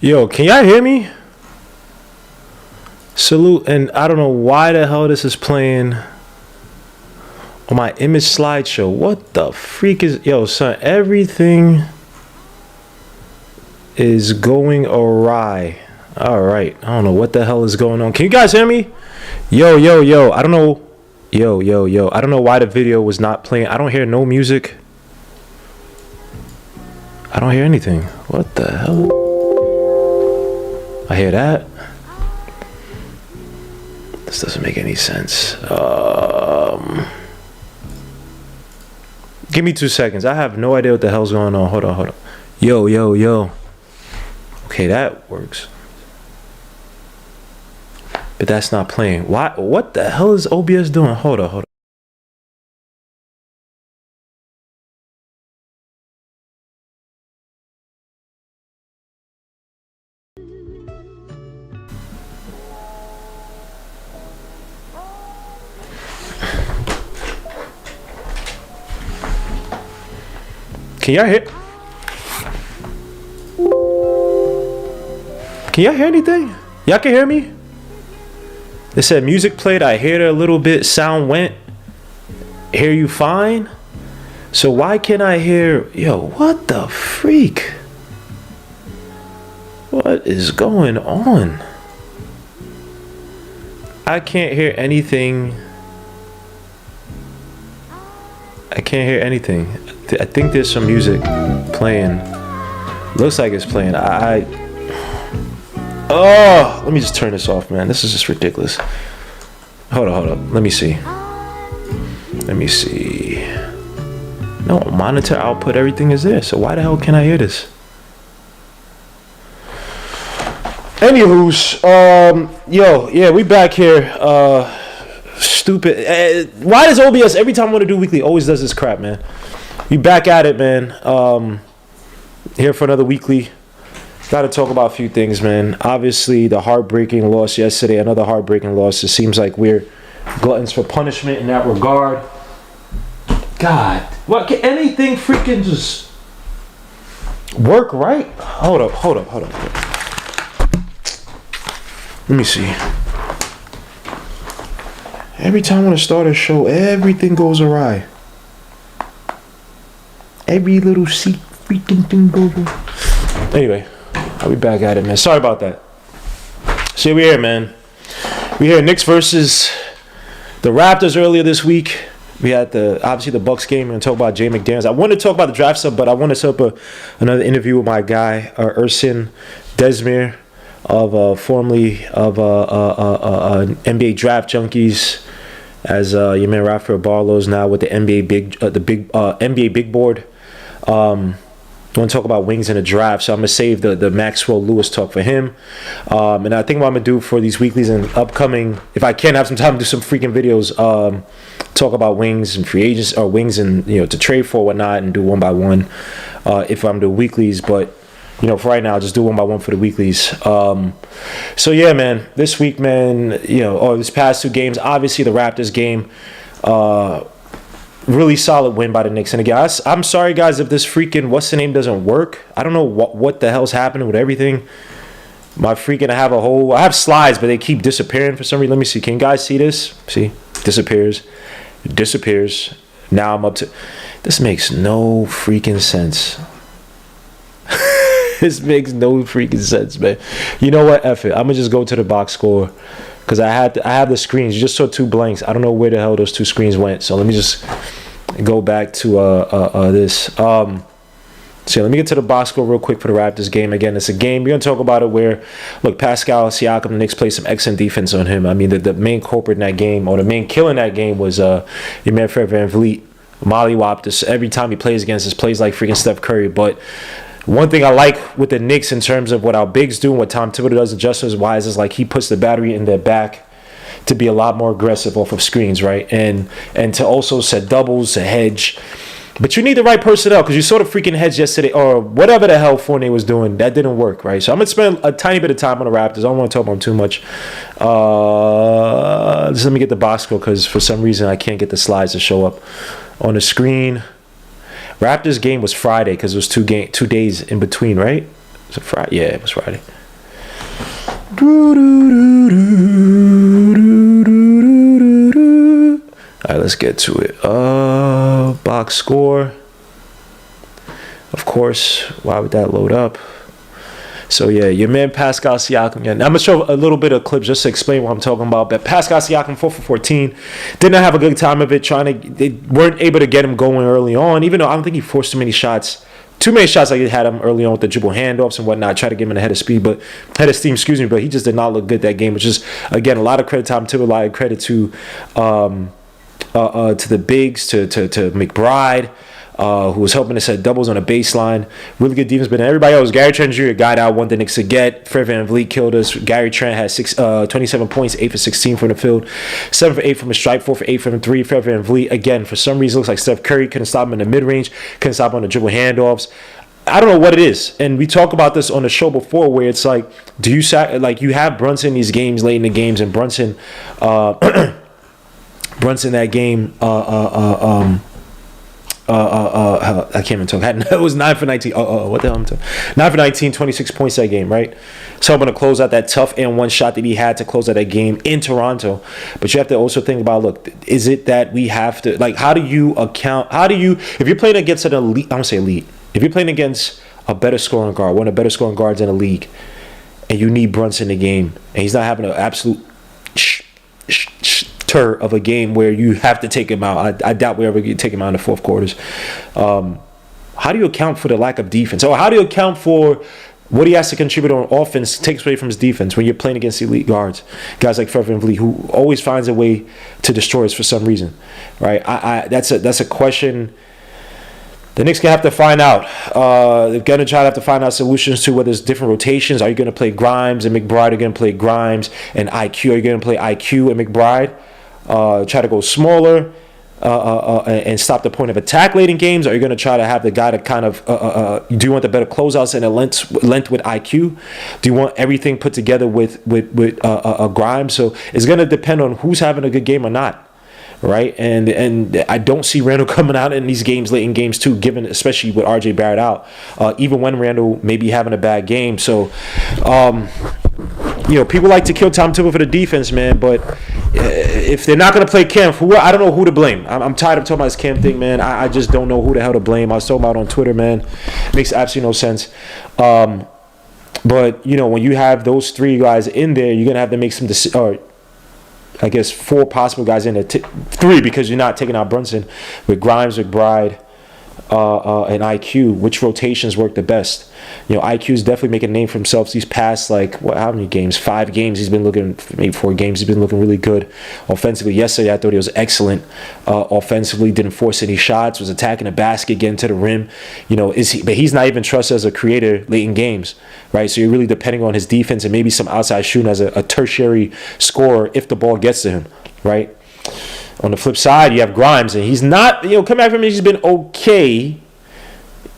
Yo, can y'all hear me? Salute, and I don't know why the hell this is playing on my image slideshow. What the freak is... Yo, son, everything is going awry. Alright, I don't know what the hell is going on. Can you guys hear me? Yo, I don't know... Yo, I don't know why the video was not playing. I don't hear no music. I don't hear anything. What the hell? I hear that. This doesn't make any sense. Give me 2 seconds. I have no idea what the hell's going on. Hold on. Yo. Okay, that works. But that's not playing. Why? What the hell is OBS doing? Hold on. Can y'all hear? Can y'all hear anything? Y'all can hear me? It said music played. I heard it a little bit. Sound went. Hear you fine? So why can't I hear? Yo, what the freak? What is going on? I can't hear anything. I can't hear anything. I think there's some music playing. Looks like it's playing. Oh, let me just turn this off, man. This is just ridiculous. Hold on. Let me see. No, monitor output, everything is there. So why the hell can't I hear this? Anywho's, yeah, we back here. Stupid. Why does OBS every time I want to do weekly always does this crap, man? We back at it, man. Here for another weekly. Got to talk about a few things, man. Obviously, the heartbreaking loss yesterday. Another heartbreaking loss. It seems like we're gluttons for punishment in that regard. God, what? Can anything freaking just work right? Hold up. Let me see. Every time I want to start a show, everything goes awry. Every little freaking thing goes awry. Anyway, I'll be back at it, man. Sorry about that. So we're here, man. We're here. Knicks versus the Raptors earlier this week. We had obviously the Bucks game. We're going to talk about Jalen Mcdaniels. I want to talk about the draft stuff, but I want to set up another interview with my guy, Ersin Desmir, formerly of NBA Draft Junkies, as your man Rafael Barlow's now with the NBA NBA Big Board. I want to talk about wings in the draft, so I'm going to save the Maxwell Lewis talk for him. And I think what I'm going to do for these weeklies and upcoming, if I can have some time to do some freaking videos, talk about wings and free agents, or wings and, to trade for whatnot, and do one by one if I'm doing weeklies. But, for right now, I'll just do one by one for the weeklies. So, yeah, man, this week, man, this past two games, obviously the Raptors game, really solid win by the Knicks. And again, I'm sorry, guys, if this freaking what's-the-name doesn't work. I don't know what the hell's happening with everything. I have slides, but they keep disappearing for some reason. Let me see. Can you guys see this? See? Disappears. Now I'm up to... This makes no freaking sense. This makes no freaking sense, man. You know what? F it. I'm going to just go to the box score. Because I have the screens. You just saw two blanks. I don't know where the hell those two screens went. So let me just go back to this. So let me get to the box score real quick for the Raptors game. Again, it's a game. We're going to talk about it where, look, Pascal, Siakam, the Knicks played some excellent defense on him. I mean, the main culprit in that game, or the main killer in that game, was your man Fred VanVleet. Mollywopped us every time he plays against us. Plays like freaking Steph Curry. But one thing I like with the Knicks in terms of what our bigs do and what Tom Thibodeau does adjusters-wise is like he puts the battery in their back to be a lot more aggressive off of screens, right? And to also set doubles, to hedge. But you need the right personnel, because you saw the freaking hedge yesterday, or whatever the hell Fournier was doing. That didn't work, right? So I'm going to spend a tiny bit of time on the Raptors. I don't want to talk about them too much. Just let me get the box score, because for some reason I can't get the slides to show up on the screen. Raptors game was Friday because it was 2 days in between, right? Was it Friday? Yeah, it was Friday. All right, let's get to it. Box score. Of course, why would that load up? So yeah, your man Pascal Siakam. Yeah, I'm gonna show a little bit of clips just to explain what I'm talking about. But Pascal Siakam 4 for 14, did not have a good time of it. They weren't able to get him going early on. Even though I don't think he forced too many shots like he had him early on with the dribble handoffs and whatnot. Try to get him in the head of steam. Excuse me, but he just did not look good that game. Which is again a lot of credit to Tom Thibodeau, a lot of credit to the bigs, to McBride. Who was helping to set doubles on a baseline. Really good defense, but everybody else. Gary Trent Jr. got out, one the Knicks to get. Fred VanVleet killed us. Gary Trent had 27 points, 8 for 16 from the field, 7 for 8 from a stripe, 4 for 8 from 3. Fred VanVleet, again, for some reason, looks like Steph Curry couldn't stop him in the mid-range, couldn't stop him on the dribble handoffs. I don't know what it is, and we talked about this on the show before, where it's like, you have Brunson in these games late in the games, and Brunson that game. I can't even talk. It was 9 for 19. What the hell am I talking? 9 for 19, 26 points that game, right? So I'm going to close out that tough and one shot that he had to close out that game in Toronto. But you have to also think about, look, is it that we have to, like, if you're playing against an elite, I don't say elite, if you're playing against a better scoring guard, one of the better scoring guards in the league, and you need Brunson in the game, and he's not having an absolute of a game where you have to take him out. I doubt we ever take him out in the fourth quarters. How do you account for the lack of defense? Or how do you account for what he has to contribute on offense takes away from his defense when you're playing against elite guards, guys like Fred VanVleet, who always finds a way to destroy us for some reason, right? That's a question the Knicks gonna have to find out. They're gonna try to have to find out solutions to whether it's different rotations. Are you gonna play Grimes and McBride? Are you gonna play Grimes and IQ? Are you gonna play IQ and McBride? Try to go smaller and stop the point of attack late in games? Are you going to try to have the guy to kind of do you want the better closeouts and a length with IQ? Do you want everything put together with Grimes? So it's going to depend on who's having a good game or not, right? And I don't see Randall coming out in these games late in games too, given especially with RJ Barrett out, even when Randall may be having a bad game. So people like to kill Tom Thibodeau for the defense, man, but if they're not going to play Cam, I don't know who to blame. I'm tired of talking about this Cam thing, man. I just don't know who the hell to blame. I was talking about it on Twitter, man. It makes absolutely no sense. But, when you have those three guys in there, you're going to have to make some decisions, or I guess 4 possible guys in there. 3 because you're not taking out Brunson with Grimes, McBride, and IQ. Which rotations work the best? IQ is definitely making a name for himself these past how many games? 5 games he's been looking, maybe 4 games he's been looking really good offensively. Yesterday I thought he was excellent offensively. Didn't force any shots. Was attacking the basket, getting to the rim. But he's not even trusted as a creator late in games, right? So you're really depending on his defense and maybe some outside shooting as a tertiary scorer if the ball gets to him, right? On the flip side, you have Grimes, and he's not, come back from it, he's been okay.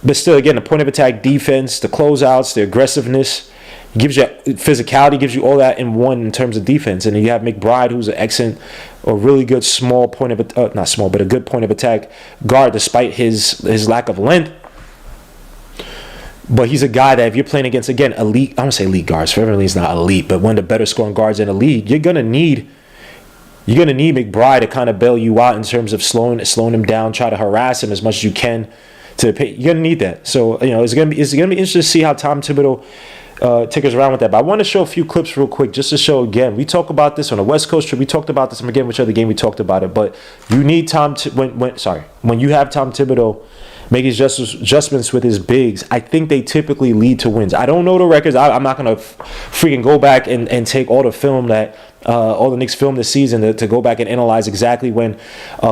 But still, again, the point of attack defense, the closeouts, the aggressiveness, gives you physicality, gives you all that in one in terms of defense. And then you have McBride, who's an excellent or really good small point of not small, but a good point of attack guard despite his lack of length. But he's a guy that if you're playing against, again, elite, I don't say elite guards, Fred VanVleet's not elite, but one of the better scoring guards in the league, you're gonna need McBride to kind of bail you out in terms of slowing him down, try to harass him as much as you can. You're gonna need that. So it's gonna be interesting to see how Tom Thibodeau tickers around with that. But I want to show a few clips real quick just to show again. We talk about this on the West Coast trip. We talked about this again, which other game we talked about it. But you need when you have Tom Thibodeau make his adjustments with his bigs, I think they typically lead to wins. I don't know the records. I'm not going to freaking go back and take all the film that all the Knicks filmed this season to go back and analyze exactly when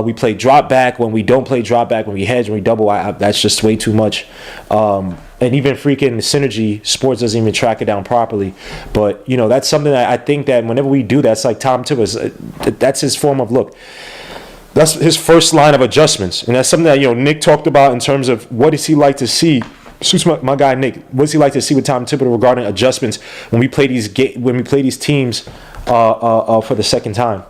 we play drop back, when we don't play drop back, when we hedge, when we double. That's just way too much. And even freaking Synergy Sports doesn't even track it down properly. But, that's something that I think that whenever we do that, it's like Tom Thibodeau, that's his form of look. That's his first line of adjustments. And that's something that, Nick talked about in terms of what does he like to see. Suits my guy Nick. What does he like to see with Tom Thibodeau regarding adjustments when we play these teams for the second time?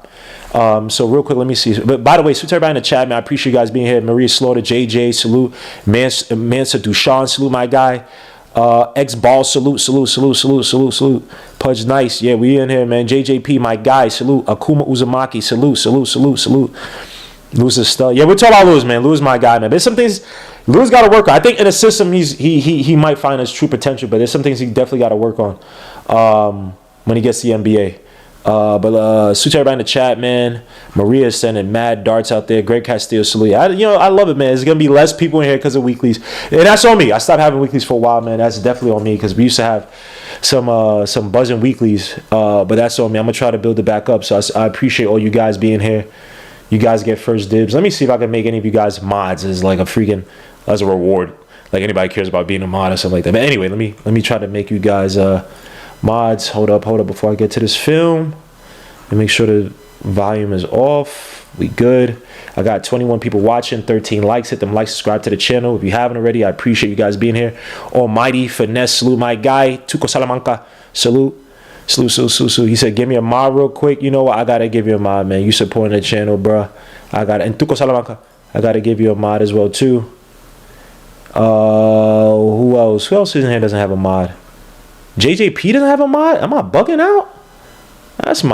So real quick, let me see. But by the way, salute everybody in the chat, man. I appreciate you guys being here. Maria Slaughter, JJ, salute. Mansa Dushan, salute my guy. X Ball, salute. Pudge Nice, yeah, we in here, man. JJP, my guy, salute. Akuma Uzumaki, salute. Lewis is stud. Yeah, we're talking about Lewis, man. Lewis, my guy, man. There's some things Lewis got to work on. I think in a system he might find his true potential, but there's some things he definitely got to work on when he gets to the NBA. But suit everybody in the chat, man. Maria is sending mad darts out there. Greg Castillo, salute. I love it, man. There's gonna be less people in here because of weeklies, and that's on me. I stopped having weeklies for a while, man. That's definitely on me because we used to have some buzzing weeklies, but that's on me. I'm gonna try to build it back up. So I appreciate all you guys being here. You guys get first dibs. Let me see if I can make any of you guys mods as like as a reward. Like anybody cares about being a mod or something like that. But anyway, let me try to make you guys mods. Hold up before I get to this film. And make sure the volume is off. We good. I got 21 people watching, 13 likes. Hit them likes, subscribe to the channel. If you haven't already, I appreciate you guys being here. Almighty Finesse, salute my guy. Tuco Salamanca, salute. Salute. He said, give me a mod real quick. You know what? I got to give you a mod, man. You supporting the channel, bro. And Tuco Salamanca, I got to give you a mod as well, too. Who else? Who else in here doesn't have a mod? JJP doesn't have a mod? Am I bugging out? That's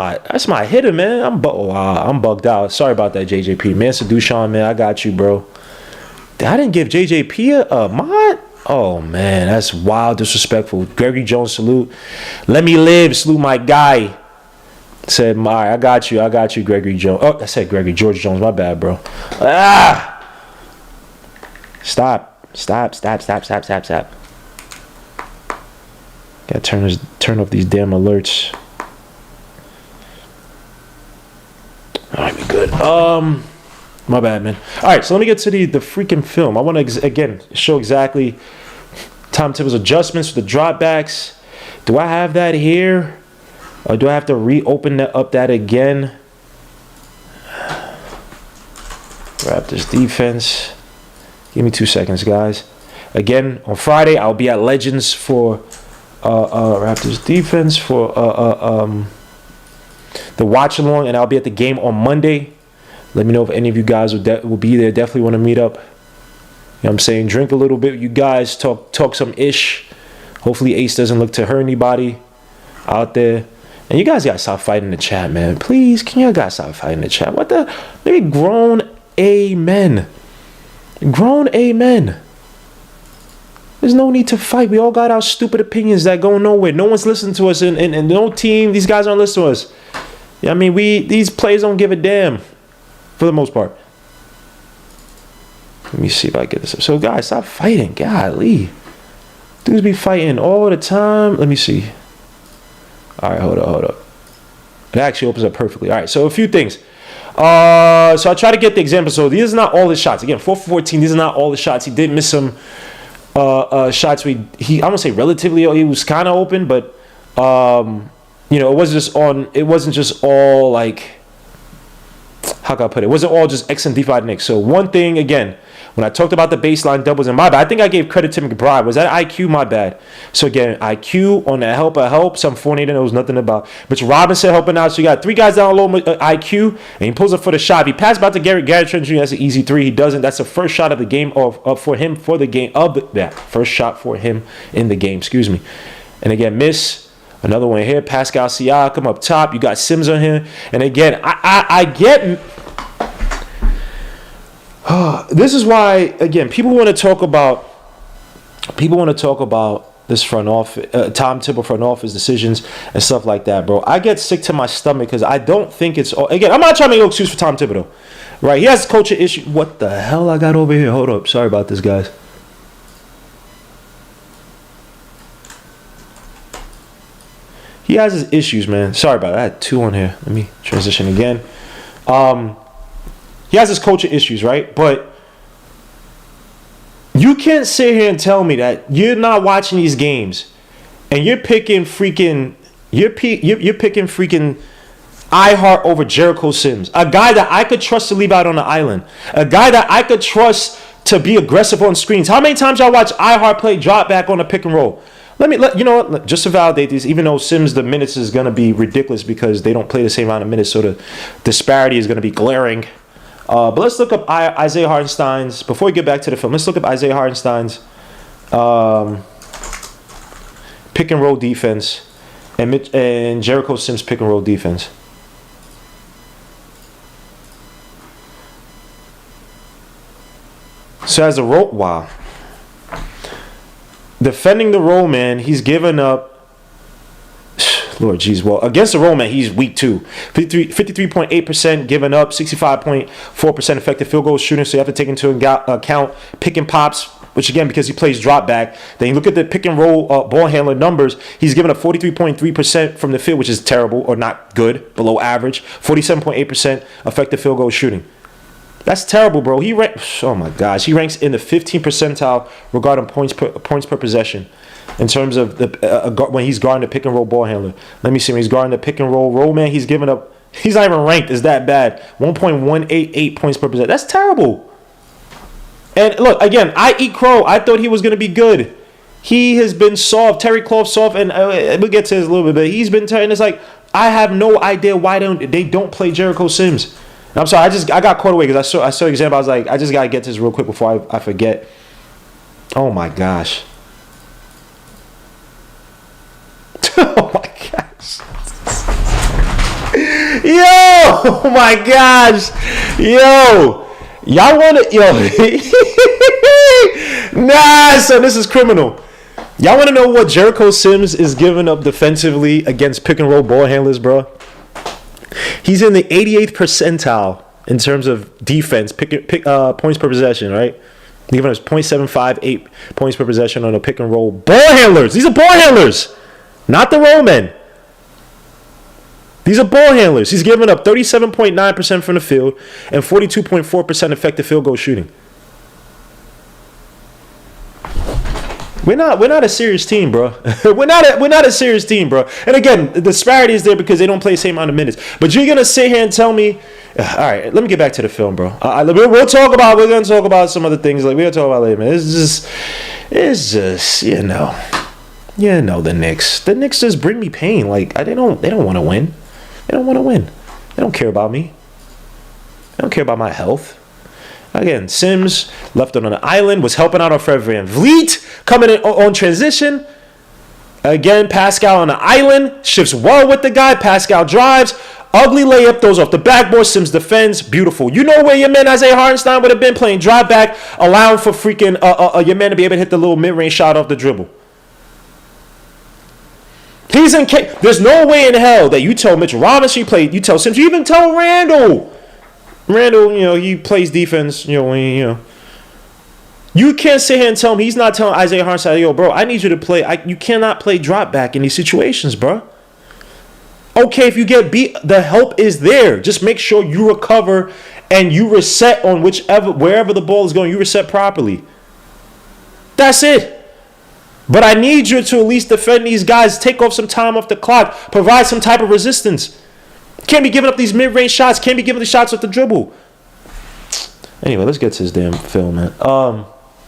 my hitter, man. I'm bugged out. Sorry about that, JJP. Man, Dushan, man, I got you, bro. I didn't give JJP a mod? Oh, man, that's wild, disrespectful. Gregory Jones, salute. Let me live, salute my guy. Said, I got you, Gregory Jones. Oh, I said Gregory, George Jones, my bad, bro. Stop. Gotta turn off these damn alerts. Alright, we good. My bad, man. Alright, so let me get to the freaking film. I want to, again, show exactly Tom Thibodeau's adjustments for the dropbacks. Do I have that here? Or do I have to reopen up that again? Raptors defense. Give me 2 seconds, guys. Again, on Friday, I'll be at Legends for Raptors defense for the watch along, and I'll be at the game on Monday. Let me know if any of you guys will be there. Definitely want to meet up. You know what I'm saying? Drink a little bit. You guys talk some ish. Hopefully Ace doesn't look to hurt anybody out there. And you guys gotta stop fighting in the chat, man. Please, can you guys stop fighting in the chat? What the? Maybe grown amen. Grown amen. There's no need to fight. We all got our stupid opinions that go nowhere. No one's listening to us, and no team. These guys aren't listening to us. Yeah, I mean, these players don't give a damn for the most part. Let me see if I get this up. So, guys, stop fighting. Golly. Dudes be fighting all the time. Let me see. All right, hold up. It actually opens up perfectly. All right, so a few things. So I try to get the example. So these are not all his shots. Again, 4 for 14. These are not all the shots. He did miss some shots. I won't say relatively. He was kind of open, but you know, it wasn't just all like, how can I put it? It wasn't all just X and D5 Knicks. So one thing, again, when I talked about the baseline doubles, and my bad, I think I gave credit to McBride. Was that IQ? My bad. So again, IQ on that help. Some 4-8 knows nothing about. But Robinson helping out. So you got 3 guys down low IQ, and he pulls up for the shot. If he passes about to Garrett Trent Jr., that's an easy 3. He doesn't. That's the first shot of the game for him for the game first shot for him in the game. Excuse me. And again, miss. Another one here. Pascal Siakam up top. You got Sims on here. And again, I get. This is why, again, people want to talk about this front office, Tom Thibodeau front office decisions and stuff like that, bro. I get sick to my stomach because I don't think it's all. Again, I'm not trying to make no excuse for Tom Thibodeau, right? He has culture issues. What the hell I got over here? Hold up. Sorry about this, guys. He has his issues, man. Sorry about that. I had 2 on here. Let me transition again. He has his culture issues, right? But you can't sit here and tell me that you're not watching these games and you're picking freaking iHeart over Jericho Sims, a guy that I could trust to leave out on the island, a guy that I could trust to be aggressive on screens. How many times y'all watch iHeart play drop back on a pick and roll? You know what? Just to validate these, even though Sims, the minutes is going to be ridiculous because they don't play the same amount of minutes, so the disparity is going to be glaring. But let's look up Isaiah Hartenstein's. Before we get back to the film, let's look up Isaiah Hartenstein's pick and roll defense, and Jericho Sims pick and roll defense. So as a roll, wow. Defending the roll man, he's given up. Lord jeez, well, against the roll man, he's weak too. 53.8% given up, 65.4% effective field goal shooting. So you have to take into account pick and pops, which again, because he plays drop back. Then you look at the pick and roll ball handler numbers. He's given up 43.3% from the field, which is terrible or not good, below average. 47.8% effective field goal shooting. That's terrible, bro. Oh my gosh, he ranks in the 15th percentile regarding points per possession. In terms of the when he's guarding the pick and roll ball handler. Let me see. When he's guarding the pick and roll man, he's giving up. He's not even ranked as that bad. 1.188 points per possession. That's terrible. And look, again, I eat crow. I thought he was going to be good. He has been soft. Terry Clough soft. And we'll get to this a little bit. But he's been and it's like, I have no idea why they don't play Jericho Sims. And I'm sorry. I got caught away because I saw the example. I was like, I just got to get to this real quick before I forget. Oh, my gosh. Oh my gosh. Yo, oh my gosh. Yo. Y'all wanna Nah, son, this is criminal. Y'all wanna know what Jericho Sims is giving up defensively against pick and roll ball handlers, bro? He's in the 88th percentile in terms of defense, points per possession, right? He's giving us 0.758 points per possession on the pick and roll ball handlers. These are ball handlers. Not the roll men. These are ball handlers. He's giving up 37.9% from the field and 42.4% effective field goal shooting. We're not a serious team, bro. we're not a serious team, bro. And again, the disparity is there because they don't play the same amount of minutes. But you're gonna sit here and tell me, all right, let me get back to the film, bro. We're gonna talk about some other things. Like we're gonna talk about later, man. It's just the Knicks. The Knicks just bring me pain. Like they don't want to win. They don't want to win. They don't care about me. They don't care about my health. Again, Sims left on an island, was helping out on Fred VanVleet, coming in on transition. Again, Pascal on the island, shifts well with the guy. Pascal drives, ugly layup, throws off the backboard. Sims defends, beautiful. You know where your man Isaiah Hartenstein would have been playing drive back, allowing for freaking your man to be able to hit the little mid-range shot off the dribble. He's in. There's no way in hell that you tell Mitch Robinson he played. You tell Sims. You even tell Randall. Randall, he plays defense. You can't sit here and tell him he's not telling Isaiah Hartenstein, yo, bro, I need you to play. You cannot play drop back in these situations, bro. Okay, if you get beat, the help is there. Just make sure you recover and you reset on wherever the ball is going. You reset properly. That's it. But I need you to at least defend these guys, take off some time off the clock, provide some type of resistance. Can't be giving up these mid-range shots. Can't be giving the shots off the dribble. Anyway, let's get to this damn film, man.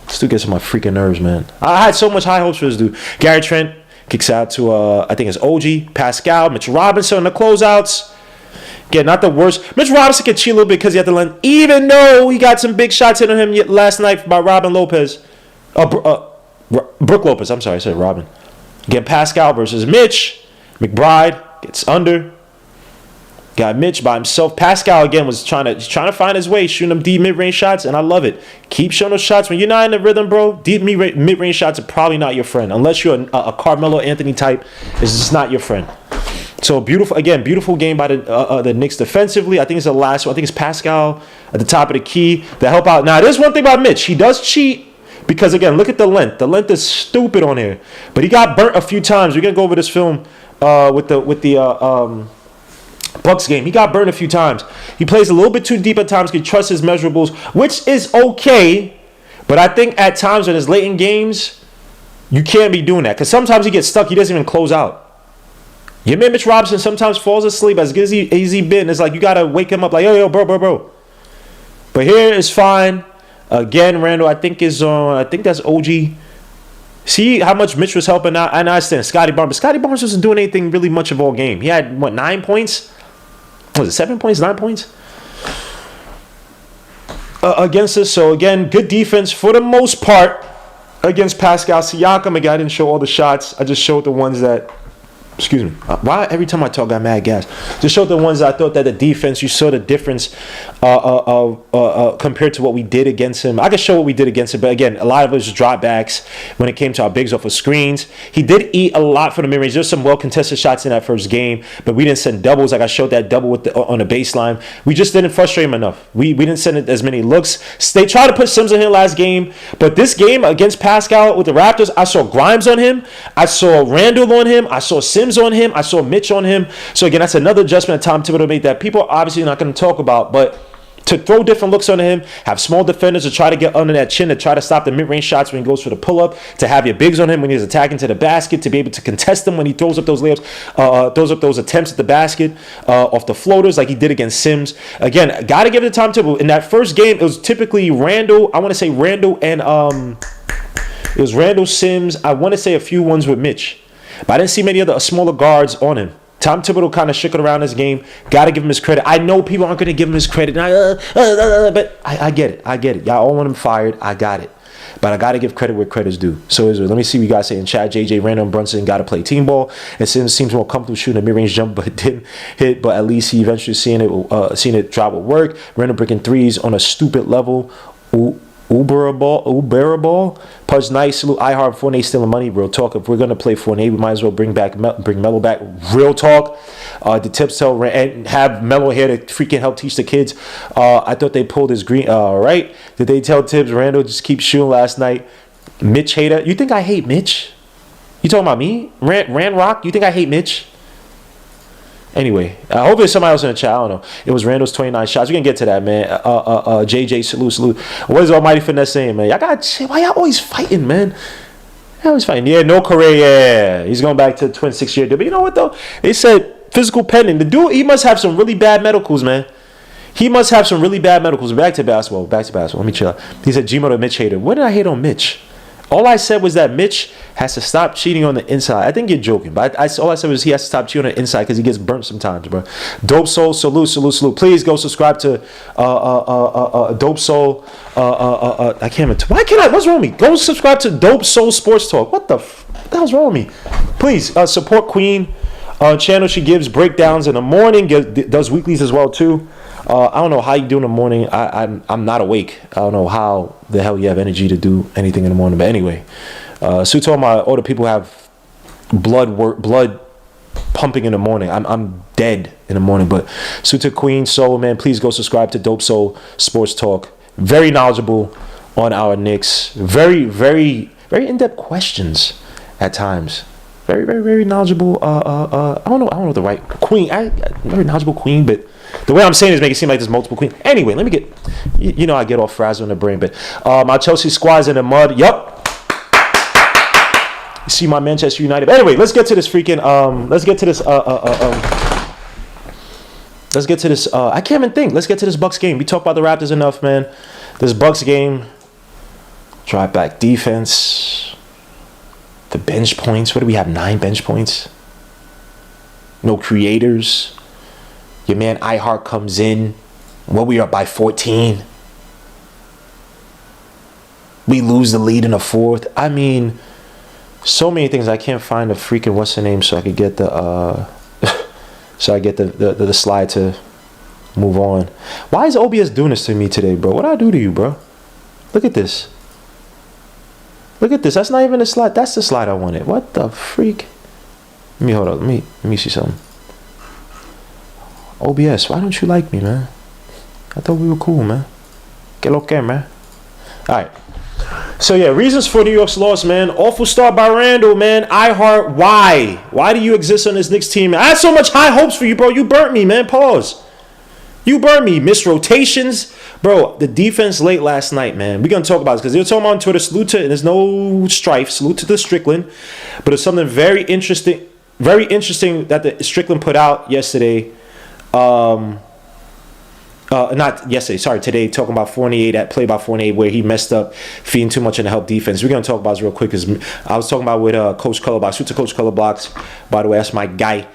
This dude gets on my freaking nerves, man. I had so much high hopes for this dude. Gary Trent kicks out to, I think it's OG, Pascal, Mitch Robinson on the closeouts. Again, not the worst. Mitch Robinson can cheat a little bit because he had to learn, even though he got some big shots hit on him last night by Robin Lopez. Brooke Lopez, I'm sorry, I said Robin. Again, Pascal versus Mitch. McBride gets under. Got Mitch by himself. Pascal, again, was trying to find his way, shooting them deep mid-range shots, and I love it. Keep showing those shots. When you're not in the rhythm, bro, deep mid-range shots are probably not your friend. Unless you're a Carmelo Anthony type, it's just not your friend. So, beautiful game by the Knicks defensively. I think it's the last one. I think it's Pascal at the top of the key to help out. Now, there's one thing about Mitch. He does cheat. Because, again, look at the length. The length is stupid on here. But he got burnt a few times. We're going to go over this film with the Bucks game. He got burnt a few times. He plays a little bit too deep at times. He trusts his measurables, which is okay. But I think at times when it's late in games, you can't be doing that. Because sometimes he gets stuck. He doesn't even close out. Your man Mitch Robinson sometimes falls asleep. As good as he been, it's like you got to wake him up like, yo, bro. But here is fine. Again, Randall, I think that's OG. See how much Mitch was helping out? I understand Scotty Barnes. But Scotty Barnes wasn't doing anything really much of all game. He had, 9 points? Was it 7 points, 9 points? Against us. So, again, good defense for the most part. against Pascal Siakam. Again, I didn't show all the shots. I just showed the ones that. Excuse me. Why every time I talk, I got mad gas? Just showed the ones that I thought that the defense, you saw the difference compared to what we did against him. I can show what we did against him, but again, a lot of it was drop backs when it came to our bigs off of screens. He did eat a lot for the mid range. There's some well contested shots in that first game, but we didn't send doubles. Like I showed that double with on the baseline. We just didn't frustrate him enough. We didn't send as many looks. They tried to put Sims on him last game, but this game against Pascal with the Raptors, I saw Grimes on him. I saw Randall on him. I saw Sims on him. I saw Mitch on him. So again, that's another adjustment that Tom Thibodeau made that people are obviously not going to talk about, but to throw different looks on him, have small defenders to try to get under that chin, to try to stop the mid-range shots when he goes for the pull-up, to have your bigs on him when he's attacking to the basket, to be able to contest him when he throws up those layups, throws up those attempts at the basket off the floaters like he did against Sims. Again, got to give it to Tom Thibodeau. In that first game, it was typically Randall. I want to say Randall and it was Randall, Sims. I want to say a few ones with Mitch. But I didn't see many other smaller guards on him. Tom Thibodeau kind of shook it around this game. Got to give him his credit. I know people aren't going to give him his credit. But I get it. I get it. Y'all all want him fired. I got it. But I got to give credit where credit's due. So let me see what you guys say in chat. JJ, Randall, and Brunson got to play team ball. And Sims seems more comfortable shooting a mid-range jump, but it didn't hit. But at least he eventually seen it drop with work. Randall breaking threes on a stupid level. Uberable. Pudge nice. Salute iHeart. Fournier stealing money. Real talk. If we're going to play Fournier, we might as well bring Melo back. Real talk. The tips tell and have Melo here to freaking help teach the kids. I thought they pulled his green. Right? Did they tell Thibs Randall just keep shooting last night? Mitch hater. You think I hate Mitch? You talking about me? Rand Rock? You think I hate Mitch? Anyway, I hope there's somebody else in the chat. I don't know. It was Randall's 29 shots. We can get to that, man. JJ, salute. What is Almighty Finesse saying, man? Why y'all always fighting, man? Y'all always fighting. Yeah, no Correa. Yeah, he's going back to the 26-year deal. But you know what, though? They said physical pending. The dude, he must have some really bad medicals, man. He must have some really bad medicals. Back to basketball. Let me chill out. He said, Gmo to Mitch hater. What did I hate on Mitch? All I said was that Mitch has to stop cheating on the inside. I think you're joking, but all I said was he has to stop cheating on the inside because he gets burnt sometimes, bro. Dope Soul, salute. Please go subscribe to Dope Soul. I can't even. Why can't I? What's wrong with me? Go subscribe to Dope Soul Sports Talk. What the hell's wrong with me? Please support Queen channel. She gives breakdowns in the morning. Does weeklies as well too. I don't know how you do in the morning. I'm not awake. I don't know how the hell you have energy to do anything in the morning. But anyway, so to all the people who have blood pumping in the morning. I'm dead in the morning. But so to Queen Soul, man, please go subscribe to Dope Soul Sports Talk. Very knowledgeable on our Knicks. Very, very, very in-depth questions at times. Very, very, very knowledgeable. I don't know the right Queen. Very knowledgeable Queen, but the way I'm saying is make it seem like there's multiple queens. Anyway, let me get, I get all frazzled in the brain, but my Chelsea squad's in the mud. Yup. You see my Manchester United. But anyway, let's get to this freaking, I can't even think. Let's get to this Bucks game. We talked about the Raptors enough, man. This Bucks game, drive back defense, the bench points. What do we have? 9 bench points. No creators. Your man iHeart comes in. We are by 14. We lose the lead in the fourth. I mean, so many things. I can't find the freaking what's the name so I could get the the slide to move on. Why is OBS doing this to me today, bro? What did I do to you, bro? Look at this. Look at this. That's not even the slide. That's the slide I wanted. What the freak? Let me hold up. Let me see something. OBS, why don't you like me, man? I thought we were cool, man. Que lo que, man. Alright. So, yeah, reasons for New York's loss, man. Awful start by Randall, man. iHeart, why? Why do you exist on this Knicks team? I had so much high hopes for you, bro. You burnt me, man. Pause. You burnt me. Missed rotations. Bro, the defense late last night, man. We're going to talk about this because they were talking about on Twitter. Salute to, and there's no strife. Salute to the Strickland. But it's something very interesting that the Strickland put out yesterday. Not yesterday, sorry, today, talking about Fournier, that play by Fournier where he messed up, feeding too much in the help defense. We're going to talk about this real quick because I was talking about with Coach Colorbox. Shoot to Coach Colorbox, by the way, that's my guy.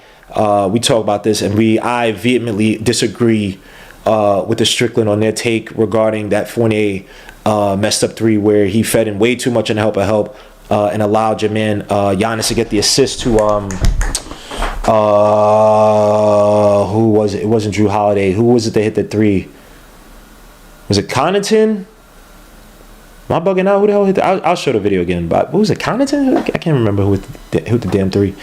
We talk about this, and I vehemently disagree with the Strickland on their take regarding that Fournier messed up three where he fed in way too much in help and allowed your man Giannis to get the assist to who was it? It wasn't Drew Holiday. Who was it that hit the three? Was it Connaughton? Am I bugging out? Who the hell hit the... I'll show the video again. But what was it? Connaughton? I can't remember who hit the damn three.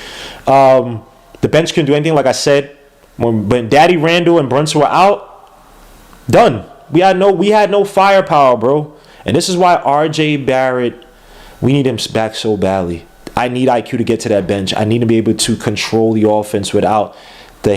The bench couldn't do anything. Like I said, when Daddy Randall and Brunson were out, done. We had no firepower, bro. And this is why RJ Barrett, we need him back so badly. I need IQ to get to that bench. I need to be able to control the offense without the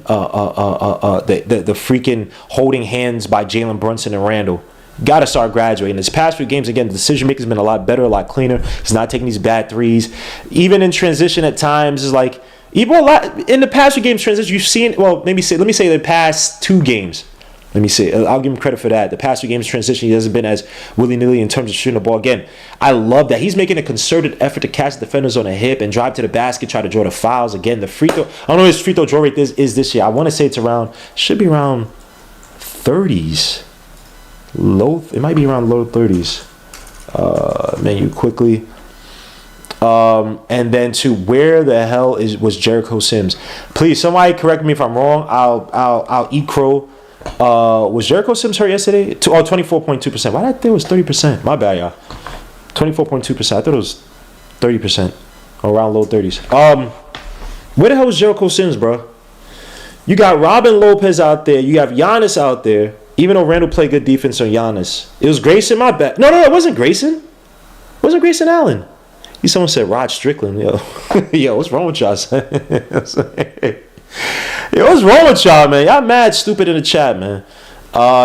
the freaking holding hands by Jalen Brunson and Randall. Got to start graduating. This past few games, again, the decision making has been a lot better, a lot cleaner. He's not taking these bad threes. Even in transition at times, is like even a lot in the past few games transition. You've seen let me say the past 2 games. Let me see. I'll give him credit for that. The past few games transition, he hasn't been as willy-nilly in terms of shooting the ball. Again, I love that. He's making a concerted effort to catch defenders on a hip and drive to the basket, try to draw the fouls. Again, the free throw. I don't know what his free throw draw rate is this year. I want to say it's should be around 30s. It might be around low 30s. Menu quickly. And then to where the hell was Jericho Sims? Please, somebody correct me if I'm wrong. I'll eat crow. Was Jericho Sims hurt yesterday? 24.2%. Why did I think it was 30%? My bad, y'all. 24.2%. I thought it was 30%. Or around low 30s. Where the hell was Jericho Sims, bro? You got Robin Lopez out there. You have Giannis out there. Even though Randall played good defense on Giannis. It was Grayson, my bad. No, it wasn't Grayson. It wasn't Grayson Allen. Someone said Rod Strickland. Yo, yo, what's wrong with y'all? Yo, what's wrong with y'all, man? Y'all mad stupid in the chat, man.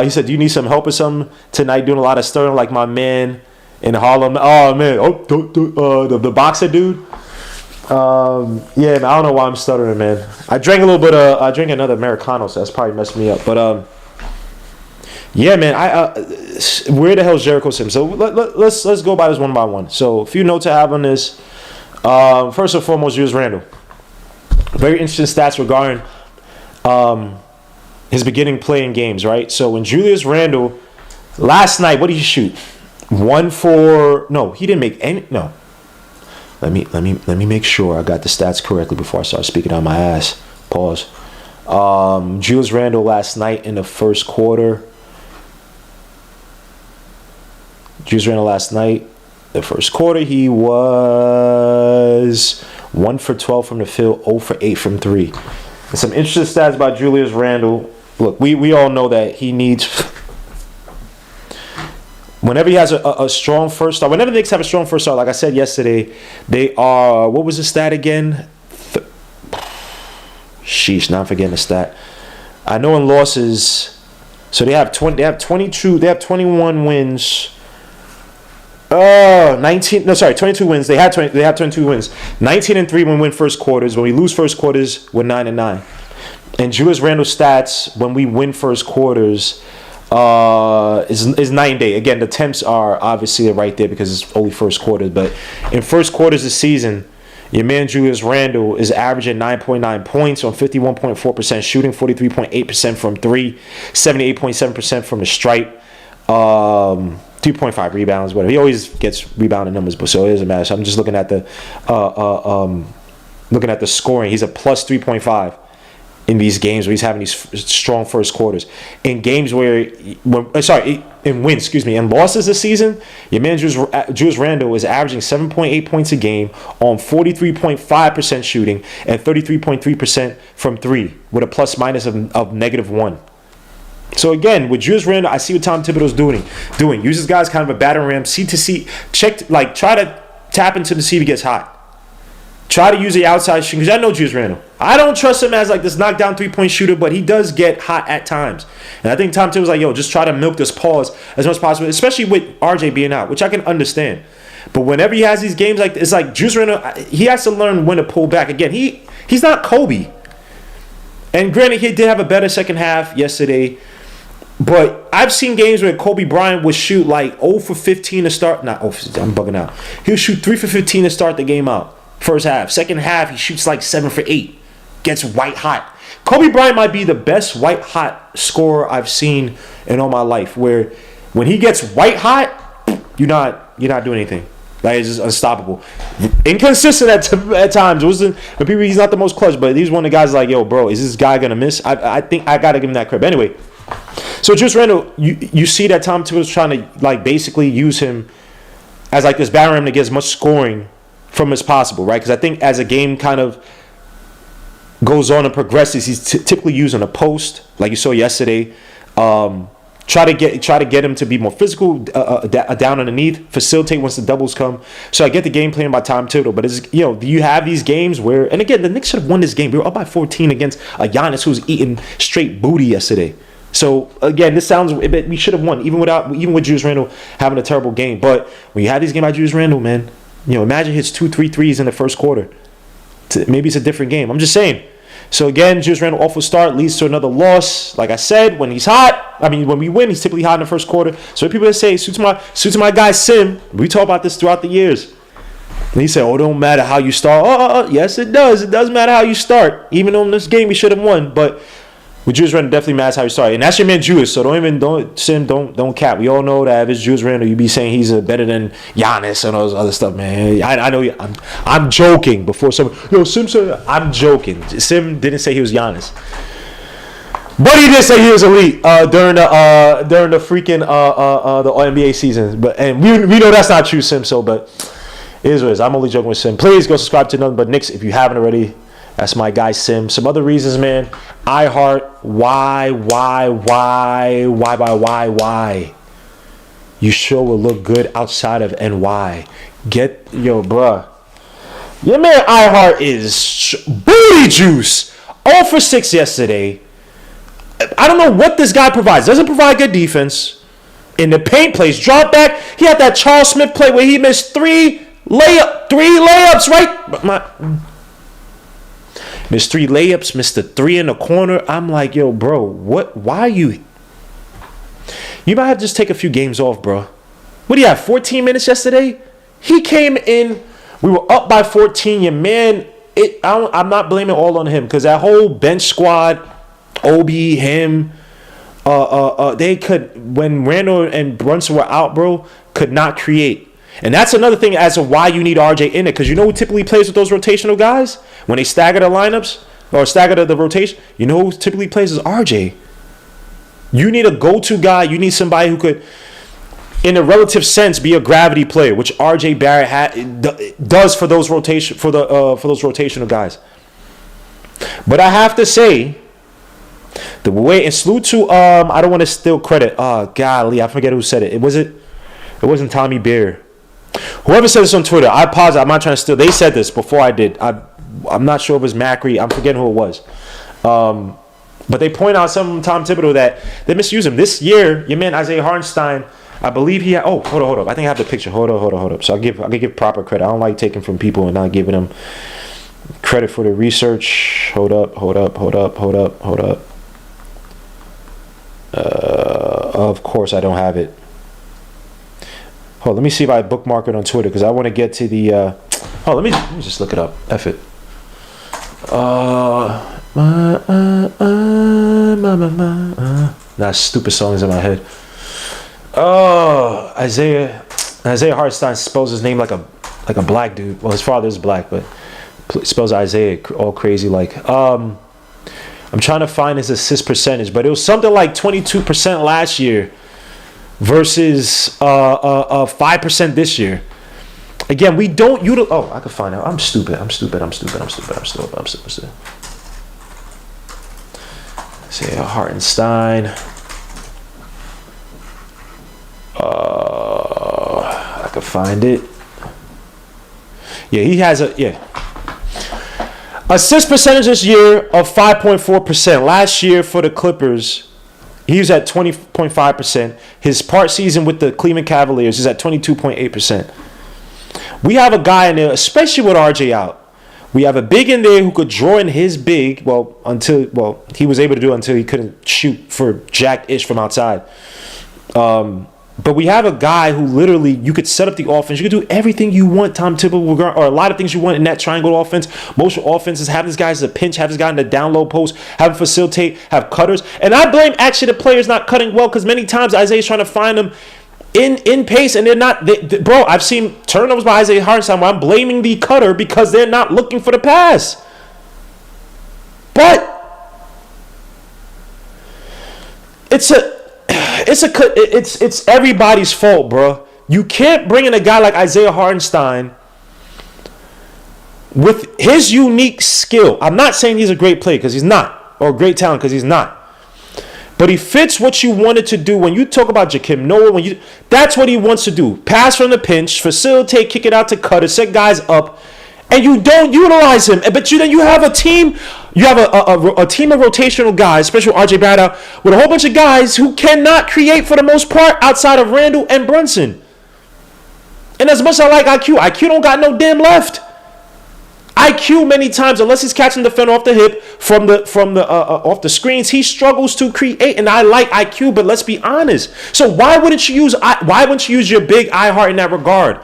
He said, do you need some help or something tonight? Doing a lot of stirring like my man in Harlem. Oh, man. The boxer dude. Yeah, man, I don't know why I'm stuttering, man. I drank another Americano, so that's probably messed me up. But, yeah, man, where the hell is Jericho Sims? So let's go by this one by one. So a few notes I have on this. First and foremost, Julius Randle. Very interesting stats regarding his beginning playing games, right? So when Julius Randle last night, what did he shoot? He didn't make any. No. Let me make sure I got the stats correctly before I start speaking on my ass. Pause. Julius Randle last night in the first quarter. The first quarter, he was 1 for 12 from the field, 0 for 8 from 3. And some interesting stats about Julius Randle. Look, we all know that he needs... Whenever he has a strong first start, whenever the Knicks have a strong first start, like I said yesterday, they are... What was the stat again? Sheesh, now I'm forgetting the stat. I know in losses... So they have 21 wins... 22 wins. They have 22 wins. 19-3 when we win first quarters. When we lose first quarters, we're 9-9. And Julius Randle's stats when we win first quarters is night and day. Again, the temps are obviously right there because it's only first quarters. But in first quarters this season, your man Julius Randle is averaging 9.9 points on 51.4% shooting, 43.8% from 3, 78.7% from the stripe. 2.5 rebounds, whatever. He always gets rebounding numbers, but so it doesn't matter. So I'm just looking at the scoring. He's a plus 3.5 in these games where he's having these strong first quarters. In games in losses this season, your man Julius Randle is averaging 7.8 points a game on 43.5% shooting and 33.3% from 3 with a plus minus of -1. So again, with Julius Randle, I see what Tom Thibodeau's doing. Uses guys kind of a battering ram, C to C, try to tap into the C if he gets hot. Try to use the outside shooting, because I know Julius Randle. I don't trust him as this knockdown 3-point shooter, but he does get hot at times. And I think Tom Thibodeau's like, just try to milk this pause as much as possible, especially with RJ being out, which I can understand. But whenever he has these games it's like Julius Randle, he has to learn when to pull back. Again, he's not Kobe. And granted, he did have a better second half yesterday. But I've seen games where Kobe Bryant would shoot 0 for 15 to start. Not 0 for, I'm bugging out. He'll shoot 3 for 15 to start the game out. First half. Second half, he shoots 7 for 8. Gets white hot. Kobe Bryant might be the best white hot scorer I've seen in all my life. Where When he gets white hot, you're not doing anything. Like, it's just unstoppable. Inconsistent at times. It wasn't, but people, he's not the most clutch, but he's one of the guys like, yo, bro, is this guy gonna miss? I think I gotta give him that credit. Anyway, so Julius Randle, you see that Tom Thibodeau's trying to like basically use him as like this battering ram to get as much scoring from as possible, right? Because I think as a game kind of goes on and progresses, he's typically using a post, like you saw yesterday. Try to get him to be more physical, down underneath, facilitate once the doubles come. So I get the game plan by Tom Thibodeau, but it's, you know, you have these games where, and again, the Knicks should have won this game. We were up by 14 against a Giannis who was eating straight booty yesterday. So again, this sounds, we should have won even with Julius Randle having a terrible game. But when you have these games by Julius Randle, man, you know, imagine hits 2-3 threes in the first quarter. Maybe it's a different game. I'm just saying. So again, Julius Randle awful start leads to another loss. Like I said, when he's hot, when we win, he's typically hot in the first quarter. So people that say suits my guy Sim. We talk about this throughout the years. And he said, "Oh, it don't matter how you start." Yes, it does. It does matter how you start. Even though in this game we should have won, but with Julius Randle, definitely matters how you start. And that's your man Julius. So don't cap. We all know that if it's Julius Randle, you be saying he's better than Giannis and all this other stuff, man. I know I'm joking. Before someone, Sim said, I'm joking. Sim didn't say he was Giannis, but he did say he was elite during the freaking the NBA season. And we know that's not true, Sim. So, but it is what it is. I'm only joking with Sim. Please go subscribe to Nothing But Knicks if you haven't already. That's my guy Sim. Some other reasons, man. iHeart. Why? You sure will look good outside of NY. Bruh. Your man iHeart is booty juice. 0 for 6 yesterday. I don't know what this guy provides. Doesn't provide good defense. In the paint, plays drop back. He had that Charles Smith play where he missed 3 layups, right? Missed 3 layups, missed the 3 in the corner. I'm like, yo, bro, what? Why are you? You might have to just take a few games off, bro. What do you have, 14 minutes yesterday? He came in. We were up by 14. Your man, I'm not blaming all on him because that whole bench squad, Obi, him, they could, when Randall and Brunson were out, bro, could not create. And that's another thing as to why you need RJ in it. Because you know who typically plays with those rotational guys? When they stagger the lineups or stagger the rotation, you know who typically plays is RJ. You need a go-to guy. You need somebody who could, in a relative sense, be a gravity player, which RJ Barrett does for those rotational guys. But I have to say, the way, and salute to I don't want to steal credit. Golly, I forget who said it. It wasn't Tommy Bear. Whoever said this on Twitter, I apologize. I'm not trying to steal. They said this before I did. I'm not sure if it was Macri. I'm forgetting who it was. But they point out some Tom Thibodeau that they misuse him. This year, your man Isaiah Hartenstein, I believe he had... Oh, hold up. I think I have the picture. Hold up. So I can give proper credit. I don't like taking from people and not giving them credit for the research. Hold up. Of course, I don't have it. Hold, let me see if I bookmark it on Twitter because I want to get to the. Let me just look it up. F it. That stupid song is in my head. Isaiah Hartenstein spells his name like a black dude. Well, his father is black, but spells Isaiah all crazy like. I'm trying to find his assist percentage, but it was something like 22% last year. Versus 5% this year. Again, we don't utilize. Oh, I can find out. I'm stupid. Say Hartenstein. I can find it. Yeah, he has assist percentage this year of 5.4%. Last year for the Clippers, he was at 20.5%. His part season with the Cleveland Cavaliers is at 22.8%. We have a guy in there, especially with RJ out. We have a big in there who could draw in his big, he was able to do it until he couldn't shoot for jack-ish from outside. But But we have a guy who literally, you could set up the offense. You could do everything you want, Tom Thibodeau, or a lot of things you want in that triangle offense. Most offenses have this guy as a pinch, have this guy in the down low post, have him facilitate, have cutters. And I blame actually the players not cutting well, because many times Isaiah's trying to find them in pace, and they're not. Bro, I've seen turnovers by Isaiah Hartenstein where I'm blaming the cutter because they're not looking for the pass. But it's everybody's fault, bro. You can't bring in a guy like Isaiah Hartenstein with his unique skill. I'm not saying he's a great player, because he's not, or a great talent, because he's not. But he fits what you wanted to do. When you talk about Jakim Noah, that's what he wants to do. Pass from the pinch, facilitate, kick it out to cutter, set guys up, and you don't utilize him. But then you have a team. You have a team of rotational guys, especially RJ Barrett out, with a whole bunch of guys who cannot create for the most part outside of Randall and Brunson. And as much as I like IQ don't got no damn left. IQ many times, unless he's catching the defender off the hip from the off the screens, he struggles to create. And I like IQ, but let's be honest. So why wouldn't you use your big iHeart in that regard?